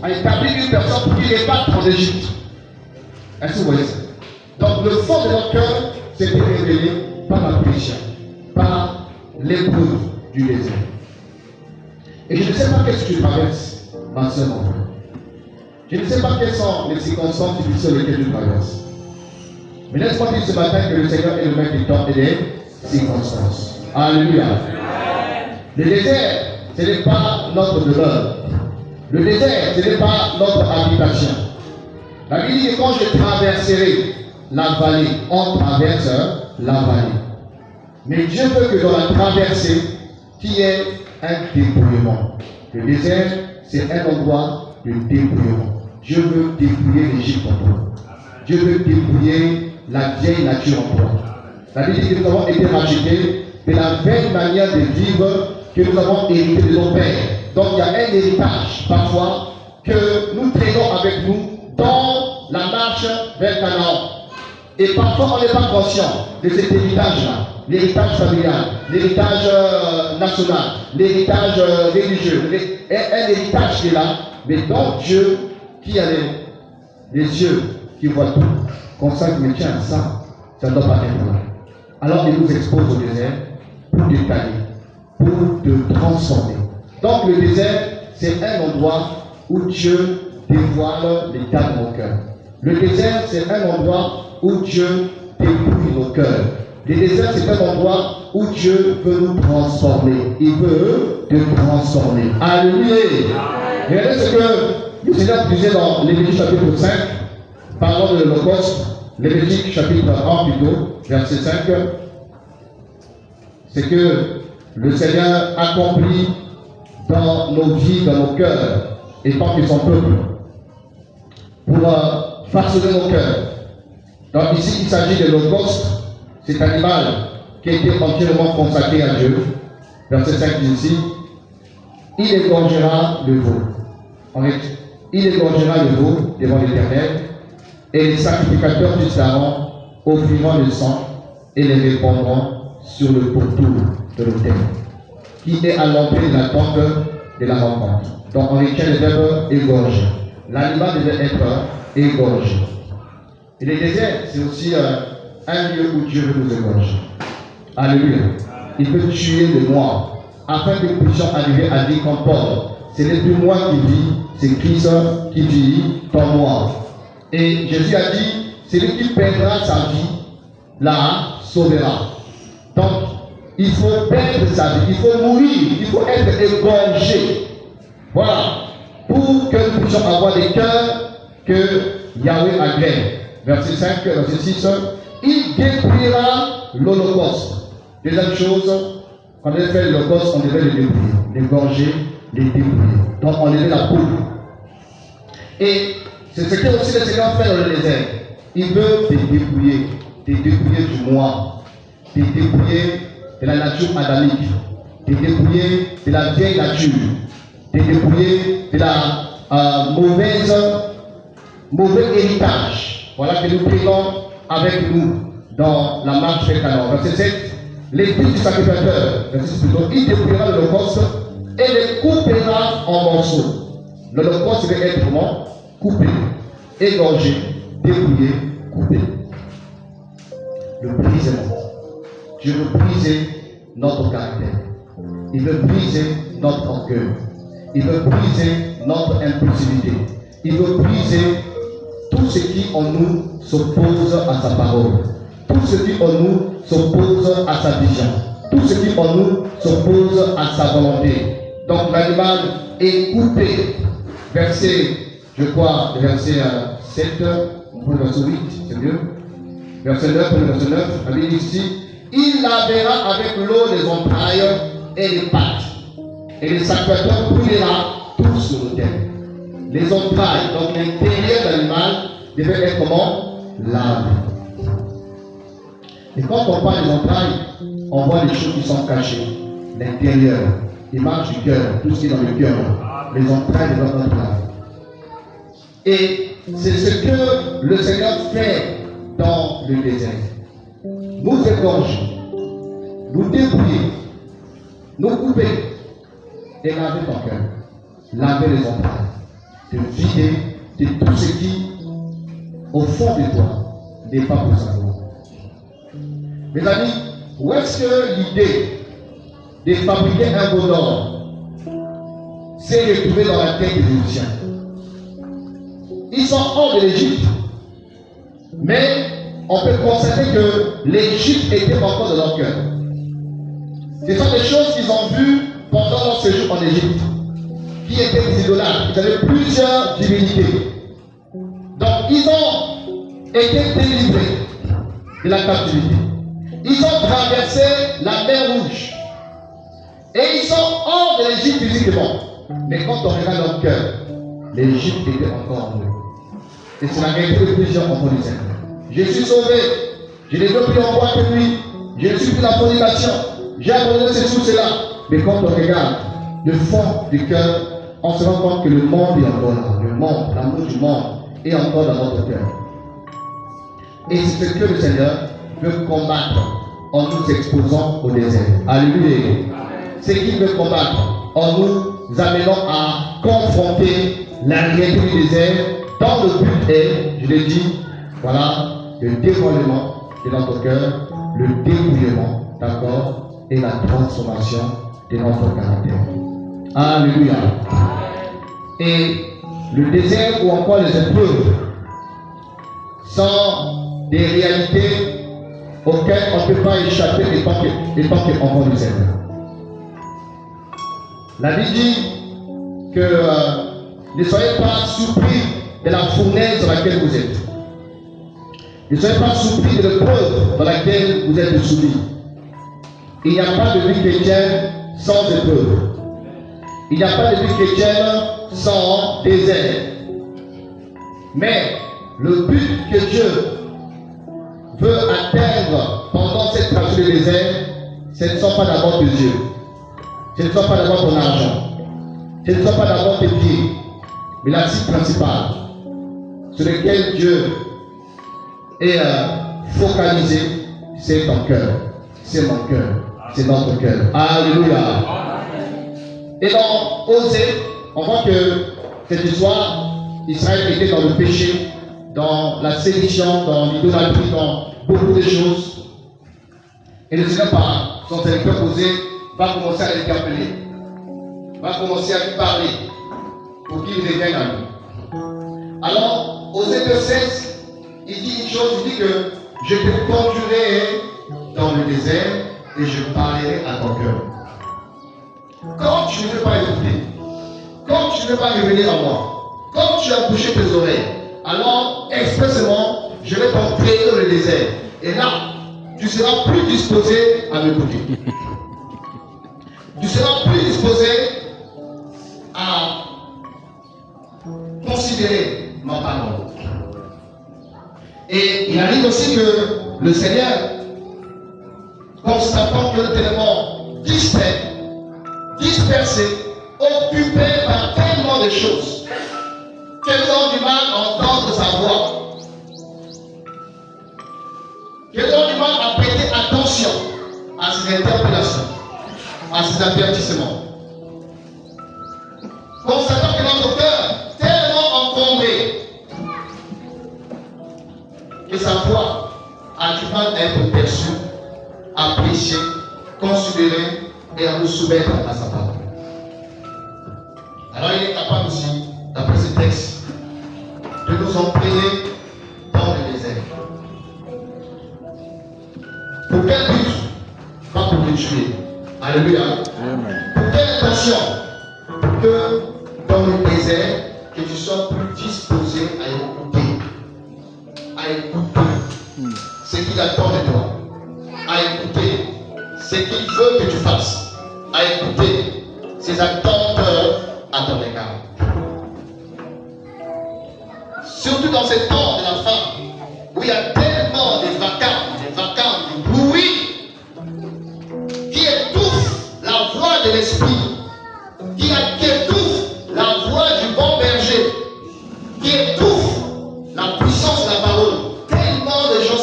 établir une personne pour qu'ils repartent en Égypte. Est-ce que vous voyez ça? Donc le fond de leur cœur s'était révélé par la péché, par l'épreuve du désert. Et je ne sais pas qu'est-ce que tu traverses, ma soeur, mon frère. Je ne sais pas quelles sont les circonstances difficiles lesquelles tu traverses. Mais laisse-moi dire ce matin que le Seigneur est le maître du temps et des circonstances. Alléluia. Le désert, ce n'est pas notre demeure. Le désert, ce n'est pas notre habitation. La Bible dit que quand je traverserai la vallée, on traverse la vallée. Mais Dieu veut que dans la traversée, qu'il y ait un dépouillement. Le désert, c'est un endroit de dépouillement. Dieu veut dépouiller l'Égypte en toi. Dieu veut dépouiller la vieille nature en toi. La Bible dit que nous avons été rachetés de la vieille manière de vivre que nous avons hérité de nos pères. Donc il y a un héritage parfois que nous traînons avec nous dans la marche vers Canaan. Et parfois on n'est pas conscient de cet héritage-là. L'héritage familial, l'héritage national, l'héritage religieux, un héritage qui est là, mais dans Dieu qui a les yeux qui voient tout, consacre, mais tiens, ça ne doit pas être là. Alors il nous expose au désert pour détailler, pour te transformer. Donc le désert, c'est un endroit où Dieu dévoile l'état de nos cœurs. Le désert, c'est un endroit où Dieu dépouille nos cœurs. Le désert, c'est un endroit où Dieu veut nous transformer. Il veut te transformer. Alléluia. Regardez ce que le Seigneur disait dans Lévitique chapitre 5, parlant de l'Holocauste, Lévitique chapitre 1 plutôt, verset 5. C'est que le Seigneur accomplit dans nos vies, dans nos cœurs, étant que son peuple, pour façonner nos cœurs. Donc ici, il s'agit de l'Holocauste, cet animal qui a été entièrement consacré à Dieu. Verset 5 dit ici, il égorgera le veau. Il égorgera le veau devant l'Éternel, et les sacrificateurs du Saron offriront le sang et les répandront sur le pourtour de l'autel, qui est à l'entrée de la tente de la rencontre. Donc on retient le verbe égorger. L'animal devait être égorgé. Et le désert, c'est aussi un lieu où Dieu veut nous égorger. Alléluia. Il veut tuer le moi, afin que nous puissions arriver à dire comme Paul, ce n'est plus moi qui vis, c'est Christ qui vit en moi. Et Jésus a dit, celui qui perdra sa vie, la sauvera. Donc, il faut perdre sa vie, il faut mourir, il faut être égorgé. Voilà. Pour que nous puissions avoir des cœurs que Yahweh agrée. Verset 5, verset 6. Il dépouillera l'Holocauste. Deuxième chose, quand on devait faire l'Holocauste, on devait le dépouiller, l'égorger, les dépouiller. Donc on levait la poule. Et c'est ce que aussi le Seigneur fait dans le désert. Il veut te dépouiller du moi, te dépouiller de la nature adamique, te dépouiller de la vieille nature, te dépouiller de la mauvais héritage. Voilà que nous prenons avec nous dans la marche vers Canaan. Verset 7, l'esprit du sacrificateur, verset 6 plutôt, il dépouillera l'Holocauste et le coupera en morceaux. L'Holocauste devait être comment? Coupé, égorgé, dépouillé, coupé. Le brisement. Dieu veut briser notre caractère. Il veut briser notre orgueil. Il veut briser notre impulsivité. Il veut briser tout ce qui en nous s'oppose à sa parole. Tout ce qui en nous s'oppose à sa vision. Tout ce qui en nous s'oppose à sa volonté. Donc l'animal est coupé. Verset, je crois, verset 7, on peut le verset 8, c'est mieux. Verset 9, verset 9, la Bible dit ici, il lavera avec l'eau les entrailles et les pattes. Et le sacrificateur brûlera tout sur l'autel. Les entrailles, donc l'intérieur de l'animal, devait être comment? Lavé. Et quand on parle des entrailles, on voit les choses qui sont cachées. L'intérieur, Image du cœur, tout ce qui est dans le cœur, les entrailles de notre âme. Et c'est ce que le Seigneur fait dans le désert. Nous égorger, nous débrouiller, nous couper et laver ton cœur, laver les entrailles, te vider de tout ce qui, au fond de toi, n'est pas pour sa gloire. Mes amis, où est-ce que l'idée de fabriquer un veau d'or s'est retrouvée dans la tête des Égyptiens? Ils sont hors de l'Égypte, mais on peut constater que l'Égypte était encore dans leur cœur. Ce sont des choses qu'ils ont vues pendant leur séjour en Égypte, qui étaient des idolâtres. Ils avaient plusieurs divinités. Donc ils ont été délivrés de la captivité. Ils ont traversé la mer Rouge. Et ils sont hors de l'Égypte physiquement. Mais quand on regarde leur cœur, l'Égypte était encore en eux. Et c'est la réalité de plusieurs enfants du Seigneur. Je suis sauvé. Je n'ai plus en boîte que lui. Je ne suis plus la fornication. J'ai abandonné ceci ou cela. Mais quand on regarde le fond du cœur, on se rend compte que le monde est encore là. Le monde, l'amour du monde est encore dans notre cœur. Et c'est ce que le Seigneur veut combattre en nous exposant au désert. Alléluia. C'est qu'il veut combattre en nous amenant à confronter la réalité du désert dans le but est, je l'ai dit, voilà, le dévoilement de notre cœur, le débrouillement, d'accord, et la transformation de notre caractère. Alléluia. Et le désert ou encore les épreuves sont des réalités auxquelles on ne peut pas échapper étant qu'enfant du Seigneur. La Bible dit que ne soyez pas surpris de la fournaise dans laquelle vous êtes. Ne soyez pas surpris de l'épreuve dans laquelle vous êtes soumis. Il n'y a pas de vie chrétienne sans épreuve. Il n'y a pas de vie chrétienne sans désert. Mais le but que Dieu veut atteindre pendant cette traversée du désert, ce ne sont pas d'abord tes yeux. Ce ne sont pas d'abord ton argent. Ce ne sont pas d'abord tes pieds. Mais la cible principale sur laquelle Dieu est focalisé, c'est ton cœur. C'est mon cœur. C'est notre cœur. Alléluia. Et dans Osée, on voit que cette histoire, Israël était dans le péché, dans la sédition, dans l'idolâtrie, dans beaucoup de choses. Et le Seigneur, par son serviteur Osée, va commencer à l'interpeller, va commencer à lui parler pour qu'il revienne à lui. Alors, Osée 2:16, il dit une chose, il dit que je te conduirai dans le désert et je parlerai à ton cœur. Quand tu ne veux pas écouter, quand tu ne veux pas revenir à moi, quand tu as bouché tes oreilles, alors expressément, je vais t'entraîner dans le désert. Et là, tu seras plus disposé à m'écouter. Tu seras plus disposé à considérer ma parole. Et il arrive aussi que le Seigneur, constatant que nous étions tellement distraits, dispersés, occupés par tellement de choses, que nous avons du mal à entendre sa voix, que nous avons du mal à prêter attention à ses interpellations, à ses avertissements. Constatant que notre cœur est tellement encombré que sa voix a du mal à être perçue, appréciée, considérée et à nous soumettre à sa parole. Alors il est capable aussi, d'après ce texte, de nous entraîner dans le désert. Pour quel but? Pas pour le tuer. Alléluia. Pour quelle intention? Que dans le désert, que tu sois plus disposé à écouter ce qu'il attend de toi, à écouter ce qu'il veut que tu fasses, à écouter ses attentes à ton égard. Surtout dans ces temps de la fin, où il y a tellement de vacarmes, de bruit qui étouffent la voix de l'esprit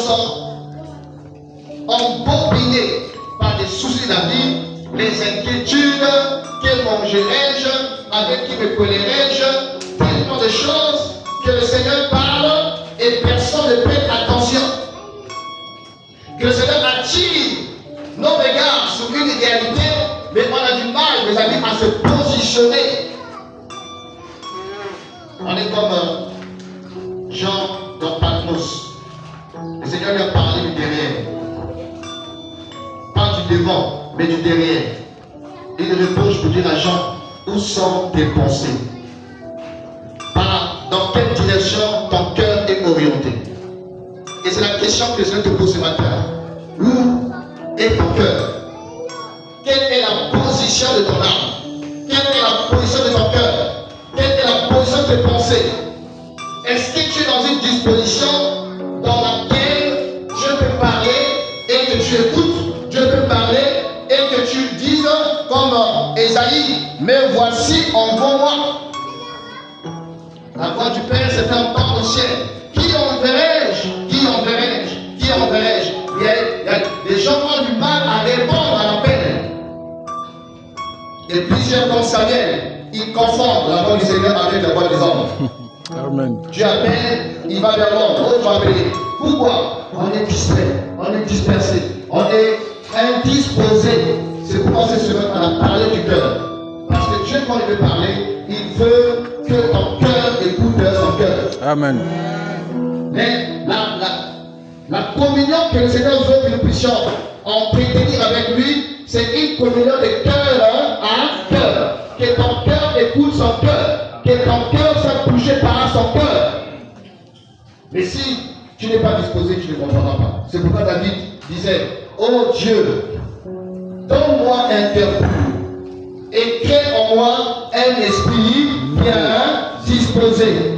sont embobinés par des soucis d'avenir, les inquiétudes, quel mangerai-je, avec qui me collerai-je, tellement de choses que le Seigneur parle et personne ne prête attention. Que le Seigneur attire nos regards sur une réalité, mais on a du mal, mes amis, à se positionner. On est comme Jean dans Patmos. Le Seigneur lui a parlé du derrière. Pas du devant, mais du derrière. Et il reproche pour dire à Jean, où sont tes pensées? Dans quelle direction ton cœur est orienté? Et c'est la question que je te pose ce matin. Où est ton cœur? Quelle est la position de ton âme? Quelle est la position de ton cœur? Quelle est la position de tes pensées? Est-ce que tu es dans une disposition dans laquelle Dieu peut parler et que tu écoutes, Dieu peut parler et que tu dises comme Ésaïe, mais voici, envoie-moi. La voix du Père se fait entendre au ciel. Qui enverrai-je? Qui enverrai-je? Qui enverrai-je? Il y a des gens qui ont du mal à répondre à l'appel. Et plusieurs comme Samuel, ils confondent la voix du Seigneur avec la voix des hommes. Amen. Dieu appelle, il va vers l'homme, l'autre va appeler. Pourquoi? On est distrait, on est dispersé, on est indisposé. C'est pourquoi c'est ce qu'on a parlé du cœur. Parce que Dieu, quand il veut parler, il veut que ton cœur écoute son cœur. Amen. Mais la communion que le Seigneur veut que nous puissions entretenir avec lui, c'est une communion de cœur à cœur. Que ton cœur écoute son cœur. Que ton cœur soit touché par son cœur. Mais si tu n'es pas disposé, tu ne comprendras pas. C'est pourquoi David disait, oh Dieu, donne-moi un cœur pur et crée en moi un esprit bien disposé.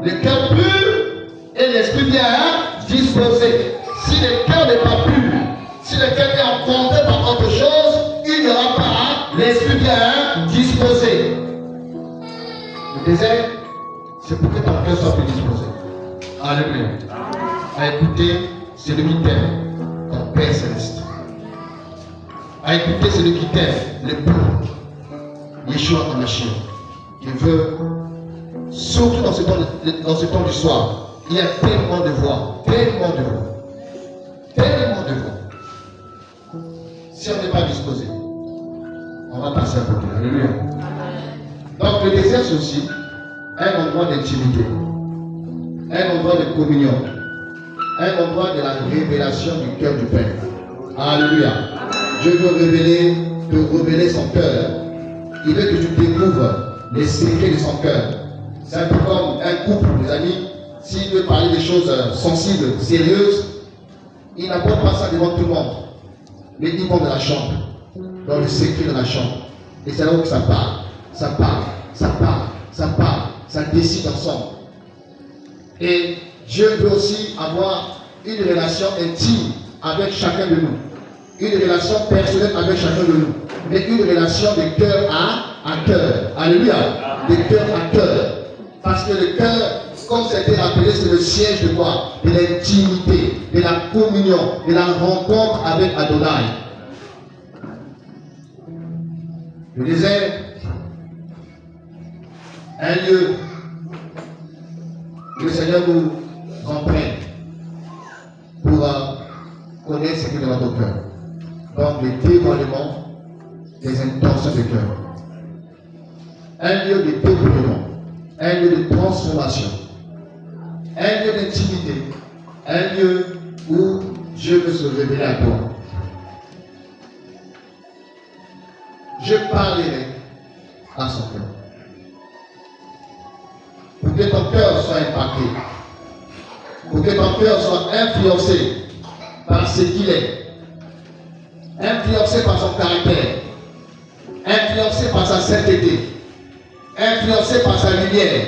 Le cœur pur et l'esprit bien disposé. Si le cœur n'est pas pur, si le cœur est encombré par autre chose, il n'y aura pas l'esprit bien disposé. Le désert, c'est pour que ton cœur soit plus disposé. Alléluia. À écouter celui qui t'aime, ton Père céleste. À écouter celui qui t'aime, le bon, Yeshua HaMashiach, qui veut, surtout dans ce temps du soir, il y a tellement de voix, tellement de voix, tellement de voix. Si on n'est pas disposé, on va passer à côté. Alléluia. Donc le désert, c'est aussi un endroit d'intimité, un endroit de communion, un endroit de la révélation du cœur du Père. Alléluia. Dieu veut te révéler son cœur. Il veut que tu découvres les secrets de son cœur. C'est un peu comme un couple, mes amis. S'il veut parler des choses sensibles, sérieuses, il n'apporte pas ça devant tout le monde. Mais il vont dans la chambre, dans le secret de la chambre. Et c'est là où ça part. Ça part, ça part, ça part, ça décide ensemble. Et Dieu veut aussi avoir une relation intime avec chacun de nous. Une relation personnelle avec chacun de nous. Mais une relation de cœur à cœur. Alléluia. De cœur à cœur. Parce que le cœur, comme c'était rappelé, c'est le siège de quoi? De l'intimité, de la communion, de la rencontre avec Adonai. Le désert, un lieu que le Seigneur nous entraîne pour connaître ce qui est dans notre cœur. Donc, le dévoilement des intentions de cœur. Un lieu de développement, un lieu de transformation, un lieu d'intimité, un lieu où Dieu veut se révéler à toi. Je parlerai à son cœur. Pour que ton cœur soit impacté, pour que ton cœur soit influencé par ce qu'il est, influencé par son caractère, influencé par sa sainteté, influencé par sa lumière,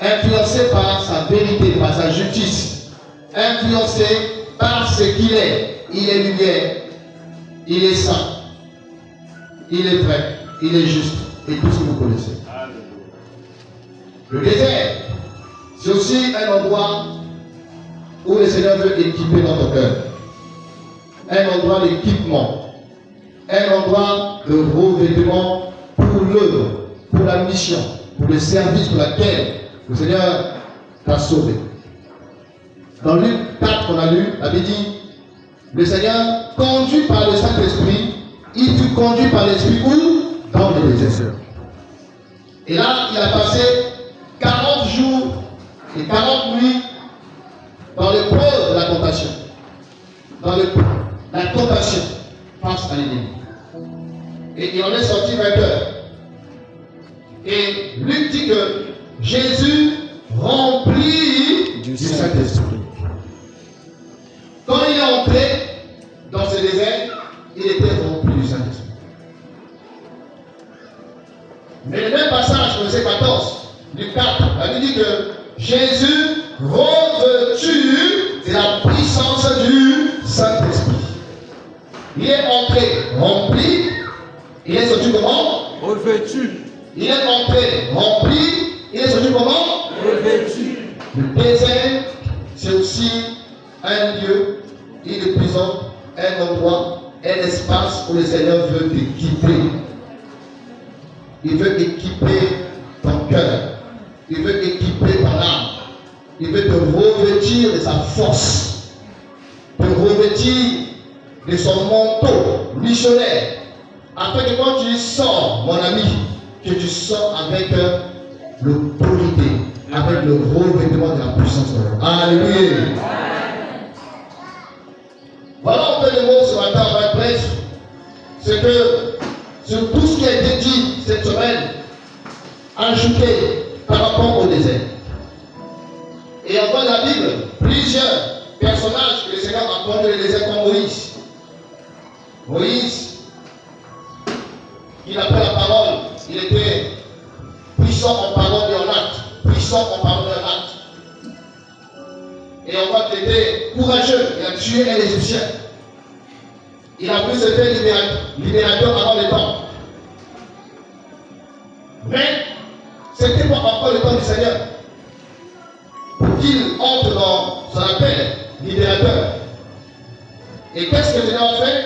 influencé par sa vérité, par sa justice, influencé par ce qu'il est. Il est lumière, il est saint, il est vrai, il est juste, et tout ce que vous connaissez. Le désert, c'est aussi un endroit où le Seigneur veut équiper notre cœur. Un endroit d'équipement. Un endroit de revêtement pour l'œuvre, pour la mission, pour le service pour laquelle le Seigneur t'a sauvé. Dans Luc 4 qu'on a lu, la Bible dit, le Seigneur, conduit par le Saint-Esprit, il fut conduit par l'Esprit où? Dans le désert. Et là, il a passé 40 jours et 40 nuits dans l'épreuve de la tentation. Dans la tentation face à l'ennemi. Et il en est sorti vainqueur. Et Luc dit que Jésus rempli du Saint-Esprit. Quand il est entré dans ce désert, il était rempli du Saint-Esprit. Mais le même passage, verset 14, du 4, la Bible dit que Jésus revêtu de la puissance du Saint-Esprit. Il est entré rempli, il est sorti comment? Revêtu. Il est entré rempli, il est sorti comment? Revêtu. Le désert, c'est aussi un lieu, une prison, un endroit, un espace où le Seigneur veut t'équiper. Il veut équiper ton cœur. Il veut équiper ton âme. Il veut te revêtir de sa force. Te revêtir de son manteau missionnaire. Afin que quand tu sors, mon ami, que tu sors avec l'autorité, avec le revêtement de la puissance de Dieu. Alléluia. Voilà un peu le mot ce matin, en fait, bref. C'est que sur tout ce qui a été dit cette semaine, ajouté par rapport au désert. Et on voit dans la Bible plusieurs personnages que le Seigneur a conduit le désert comme Moïse. Moïse, il a pris la parole, il était puissant en parole et en acte. Puissant en parole et en acte. Et on voit qu'il était courageux, il a tué un Égyptien. Il a pu se faire libérateur avant le temps. Mais c'était pas encore le temps du Seigneur. Pour qu'il entre dans son appel libérateur. Et qu'est-ce que le Seigneur a fait?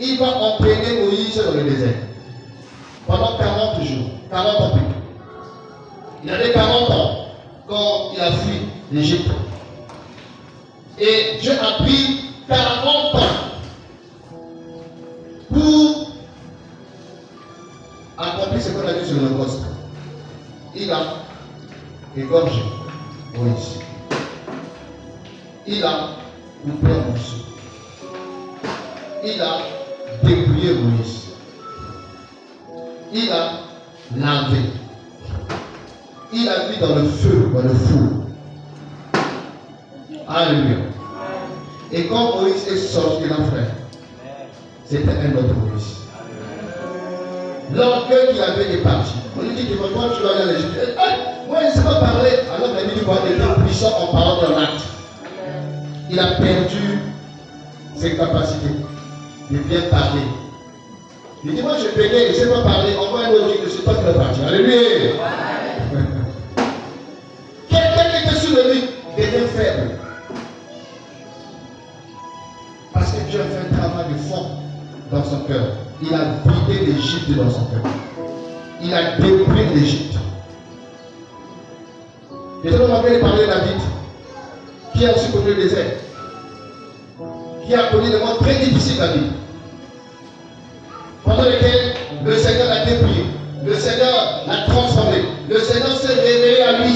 Il va entraîner Moïse dans le désert. Pendant 40 jours, 40 ans plus. Il avait 40 ans quand il a fui l'Égypte. Et Dieu a pris 40 ans pour accomplir ce qu'on a vu sur le poste. Il a égorgé Moïse. Il a coupé un morceau. Il a dépouillé Moïse. Il a lavé. Il a mis dans le feu, dans le four. Alléluia. Et quand Moïse est sorti de l'enfer, c'était un autre Moïse. L'orgueil qu'il avait est parti. On lui dit que quand tu vas aller à l'Égypte, moi je ne sais pas parler. Alors la Bible dit qu'il était puissant en parole et en acte. Il a perdu ses capacités de bien parler. Il dit, moi je payais, je ne sais pas parler, envoie un autre que c'est toi qui vas partir. Alléluia. Quelqu'un qui était sur le lit devient faible. Parce que Dieu a fait un travail de fond dans son cœur. Il a vidé l'Égypte dans son cœur. Il a dépouillé l'Égypte. Et donc on va parler de David, qui a aussi connu le désert, qui a connu des moments très difficiles la vie, pendant lesquels le Seigneur l'a dépouillé, le Seigneur l'a transformé, le Seigneur s'est révélé à lui.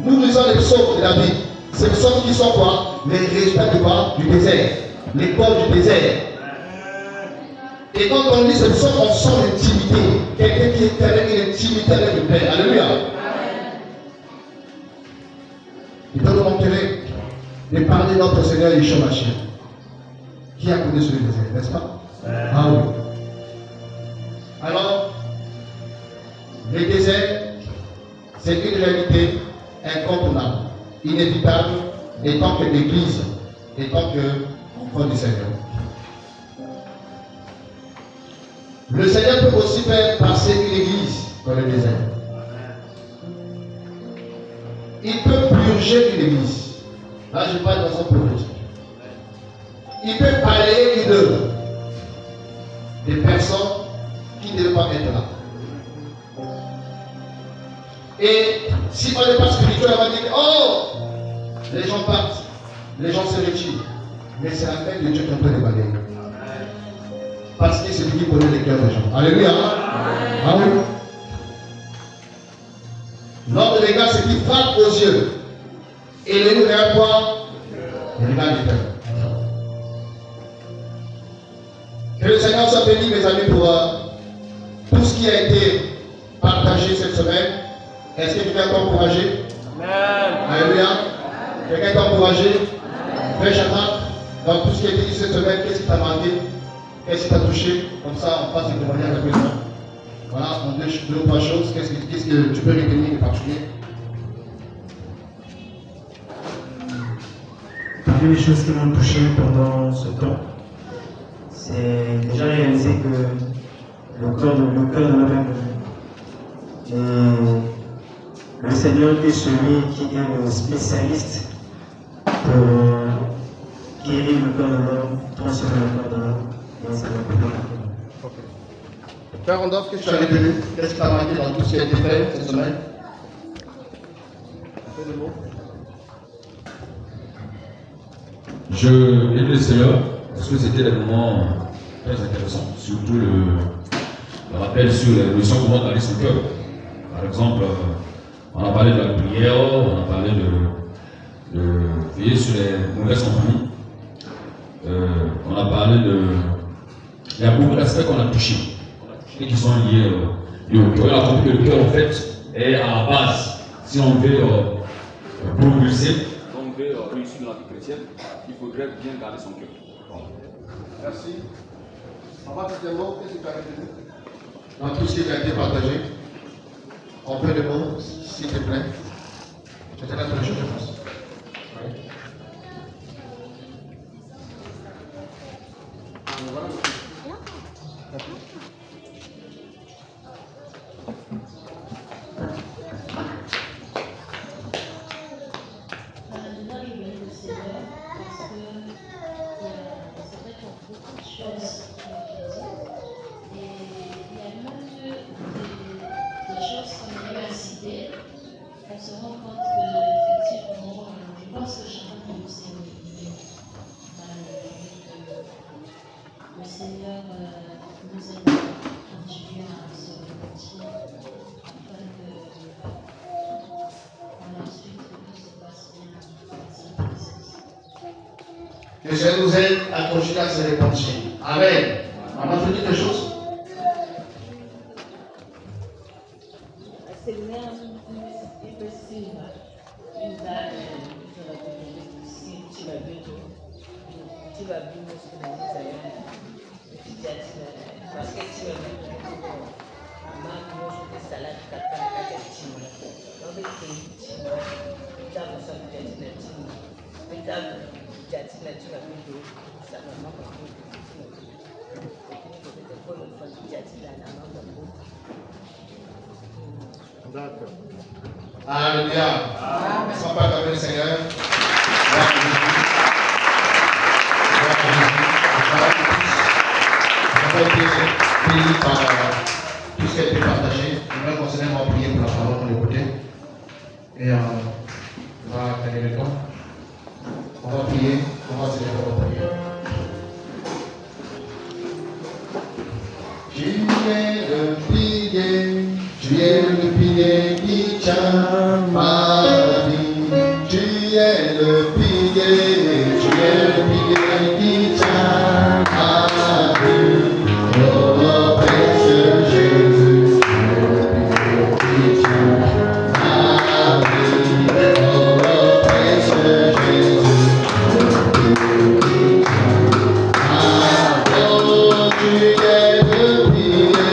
Nous lisons les psaumes de David. Ces psaumes qui sont quoi? Les résultats du désert, l'école du désert. Et quand on lit ces psaumes, on sent l'intimité. Quelqu'un qui est avec une intimité avec le Père. Alléluia. Il donne mon intérêt de parler de notre Seigneur Yeshua Mashiach, qui a connu sur le désert, n'est-ce pas? Ah oui. Alors, le désert, c'est une réalité incontournable, inévitable, en tant que l'Église, en tant qu'enfant du Seigneur. Le Seigneur peut aussi faire passer une église dans le désert. Il peut purger une église. Là, je parle de façon prophétique. Il peut parler des personnes qui ne devaient pas être là. Et si on n'est pas spirituel, on va dire oh, les gens partent, les gens se retirent. Mais c'est la main de Dieu qui est en train de balayer. Parce que c'est lui qui connaît les cœurs des gens. Alléluia. Ah oui. L'homme de l'égard, c'est qu'il frappe aux yeux. Et les nous regarde quoi? Il regarde les cœurs. Que le Seigneur soit béni, mes amis, pour tout ce qui a été partagé cette semaine. Est-ce que quelqu'un t'a encouragé? Amen. Alléluia. Quelqu'un t'a encouragé? Frère Chata, dans tout ce qui a été dit cette semaine, qu'est-ce qui t'a marqué? Qu'est-ce qui t'a touché? Comme ça, on passe le témoignage à présent. Voilà, en deux ou trois choses. Qu'est-ce que tu peux retenir de particulier? Parmi les choses qui m'ont touché pendant ce temps, c'est déjà réaliser que le cœur de la même le Seigneur est celui qui est le spécialiste pour guérir le cœur de l'homme, transformer le cœur de l'homme. Et ça va plus loin. Frère Randolph, qu'est-ce que tu as retenu? Qu'est-ce qui t'a marqué dans tout ce qui a été fait cette semaine? Un peu de mots. Je aime le Seigneur parce que c'était des moments très intéressants, surtout le rappel sur les leçons comment garder son cœur. Par exemple, on a parlé de la prière, on a parlé de veiller sur les mauvaises compagnies, on a parlé de. Il y a beaucoup d'aspects qu'on a touchés et qui sont liés au cœur. On a compris que le cœur en fait est à la base. Si on veut propulser, on veut réussir dans la vie chrétienne, il faudrait bien garder son cœur. Merci. On va faire des mots. Qu'est-ce que tu as retenu dans tout ce qui a été partagé? On peut le mot, s'il te plaît. C'était la première chose, je pense. Oui. On se rend compte que effectivement, je pense que chacun de nous s'est motivé. Le Seigneur nous aide à continuer à se repentir afin que par la suite tout se passe bien dans sa présence. Que Dieu nous aide à continuer à se repentir. Amen. On a fait quelque chose. D'accord. Alléluia. Est-ce qu'on peut acclamer le Seigneur? On a été bénis par tout ce qui a été partagé. J'aimerais continuer à prier pour la parole pour l'écouter. Et on va gagner le temps. On va prier. On va se lever pour prier. Tu es le pilier qui tient ma vie. Tu es le pilier qui tient ma vie. Oh, précieux Jésus, le pilier qui tient ma vie. Oh, précieux Jésus, le pilier qui tient ma vie. Oh, tu es le pilier.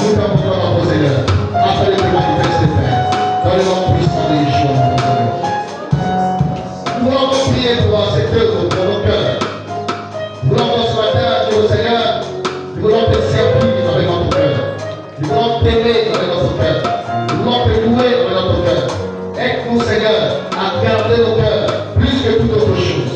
Nous t'en prions, mon Seigneur. Afin de te manifester, Père. Dans le nom puissant de Yeshua, mon Seigneur. Nous voulons encore prier pour cette œuvre dans nos cœurs. Nous voulons encore ce matin dire au Seigneur, nous voulons te servir avec notre cœur. Nous voulons t'aimer avec notre cœur. Nous voulons te louer avec notre cœur. Aide-nous, Seigneur, à garder nos cœurs plus que toute autre chose.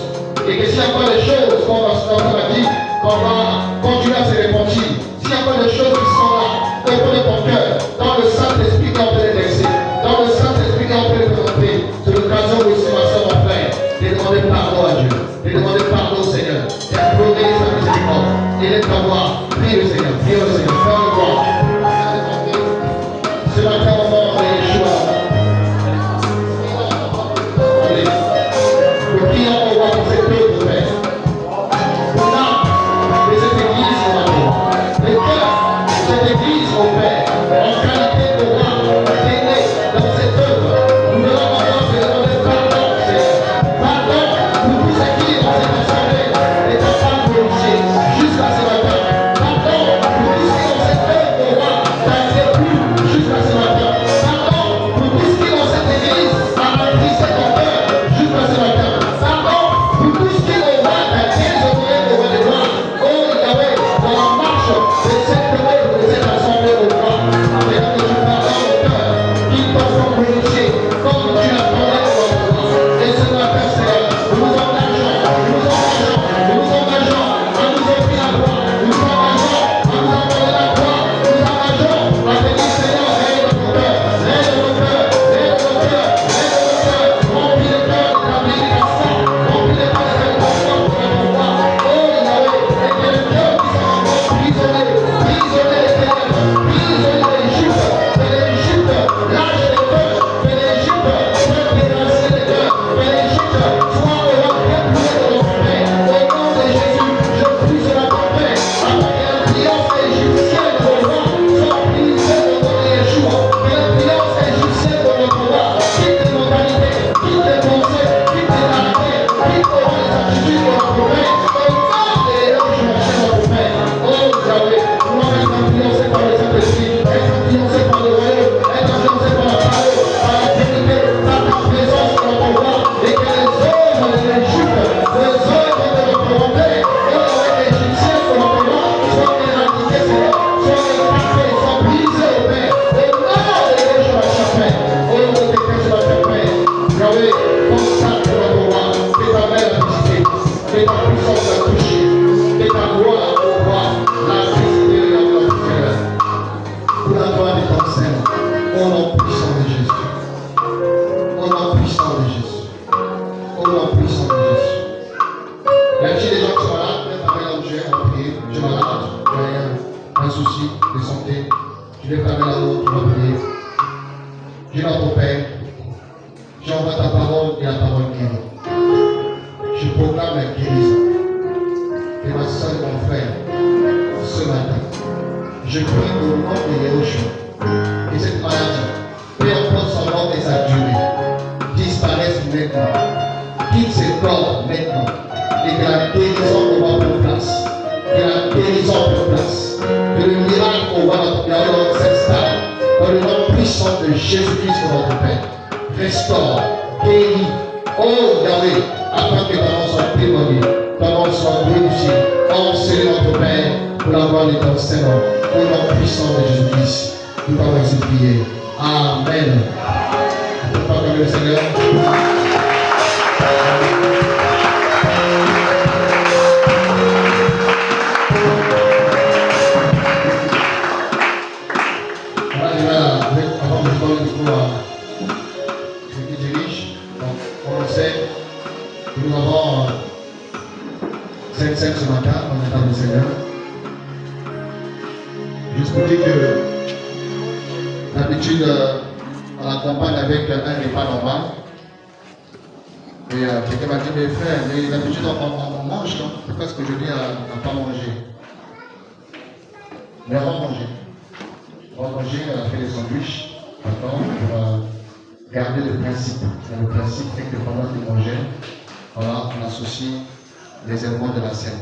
Et que s'il y a pas des choses qu'on va dire, qu'on va continuer à se repentir, s'il y a pas des choses qui sont là, au fond de ton cœur, dans le Saint-Esprit qu'on peut les laisser, dans le Saint-Esprit qu'on peut les présenter, c'est l'occasion aussi, ma soeur, mon frère, de demander pardon à Dieu, de demander pardon au Seigneur, d'implorer sa miséricorde, et d'être à moi. Prie le Seigneur, fais le voir. Ce matin, au nom de Yeshua, nous prions au roi pour cette œuvre, Père. Pour l'âme de cette église, mon amour. Le cœur de cette église, mon Père, en qualité de roi, d'aîné dans cette œuvre. Nous devons encore te demander pardon, Seigneur. Pardon pour tout ce qui, dans cette assemblée, n'est pas glorifié jusqu'à ce matin. Pardon pour tout ce qui, dans cette œuvre, roi, t'a été plus jusqu'à ce matin. Pardon pour tout ce qui, dans cette église, a attristé ton cœur jusqu'à ce matin. Pardon pour tout ce qui, au roi, t'a déshonoré au roi des rois. Oh Yahweh, dans la marche de cette œuvre, de cette assemblée, au roi, afin que tu pardonnes au cœur qui t'ont glorifié, comme tu l'as parlé au roi. Et ce matin, Seigneur, nous nous engageons à nous offrir la gloire, nous nous engageons à nous envoyer la gloire, nous nous engageons à te dire, Seigneur, règne dans nos cœurs, remplis le cœur de ta bénédiction, remplis le cœur de ta bénédiction pour notre roi. Oh Yahweh, et que le cœur qui s'en va prisonnier les ténèbres, prisonnier l'Égypte, lâche les cœurs, que l'Égypte soit déraciné les cœurs, que l'Égypte soit au roi dépouillé de notre Père. Au nom de Jésus, je prie cela ton Père, afin que la triomphe égyptienne de notre roi soit brisée au nom de Yeshua, que la triomphe égyptienne de notre roi quitte les modalités, quitte les pensées, quitte les caractères, quitte les attitudes de notre Père. Au nom de Yeshua, notre Père. Oh Yahweh, nous être influencés par le Saint-Esprit, être influencés par le royaume, être influencés par la parole, par la vérité, par ta présence dans notre roi, et que les œuvres de l'Égypte, les œuvres de notre Père, oh Yahweh, égyptiens sur notre roi, soient éradiquées, Seigneur, soient écrasées, soient brisées, au Père. Au nom de Yeshua, Père. Oh, nous te ce matin, Père. Yahweh, consacre notre roi, que ta main l'a visité, que ta puissance l'a touché, que ta gloire, au roi, l'a visité dans notre Seigneur. Pour la gloire de ton Seigneur, au nom puissant de Jésus. Au nom puissant de Jésus. Au nom puissant de Jésus. Y a-t-il des gens qui sont malades? Lève ta main là où tu es, on va prier. Tu es malade, tu as un souci de santé. Tu lèves ta main là-haut, tu vas prier. Dis notre Père, j'envoie ta parole et la parole guérit. Je proclame la guérison. Et ma soeur et mon frère, ce matin, je prie au nom de Yahushua que cette maladie, peu importe son nom et sa durée, disparaisse maintenant. Quitte ce corps maintenant. Et que la guérison prenne place. Que la guérison prenne place. Que le miracle dans cette stade, dans le nom puissant de Jésus-Christ, notre Père, restaure, guérit. Oh Yahweh, afin que ta nom soit témoignée, ta nom soit glorifiée. Enseigne notre Père pour la gloire de ton Seigneur, au nom puissant de Jésus-Christ. Nous avons ainsi prié. Amen. On peut pas le Seigneur. Avant de donner le micro à celui qui dirige, donc on le sait, nous avons cette scène ce matin dans l'état du Seigneur. Juste pour dire que d'habitude on accompagne avec un repas normal. Et quelqu'un m'a dit, mais frère, mais d'habitude on mange, non? Pourquoi est-ce que je dis à ne pas manger? Mais on va manger. On va manger, on a fait des sandwichs. Maintenant, on va garder le principe. Et le principe est que pendant qu'ils mangeaient, voilà, on associe les éléments de la scène.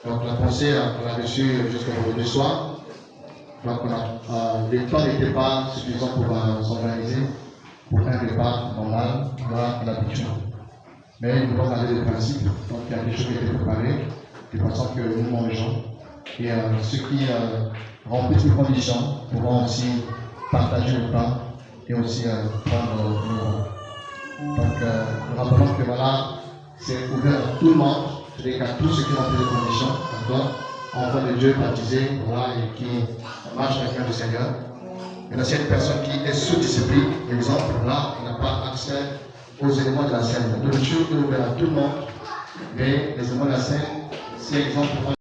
Donc la pensée, on l'a reçue jusqu'au soir. Donc les temps n'étaient pas suffisants pour s'organiser pour un repas normal, là, l'habitude. Mais nous devons garder les principes. Donc il y a des choses qui étaient préparées, de façon que nous mangeons. Et ceux qui remplissent les conditions pourront aussi partager le pain et aussi prendre le vin. Donc nous rappelons que voilà, c'est ouvert à tout le monde, c'est-à-dire qu'à tous ceux qui remplissent les conditions, d'accord, enfants de Dieu baptisés, voilà, et qui marchent avec le Seigneur. Et s'il y a une personne qui est sous discipline, exemple, là, il n'a pas accès aux éléments de la scène. La nourriture est ouverte à tout le monde, mais les éléments de la scène, c'est exemple.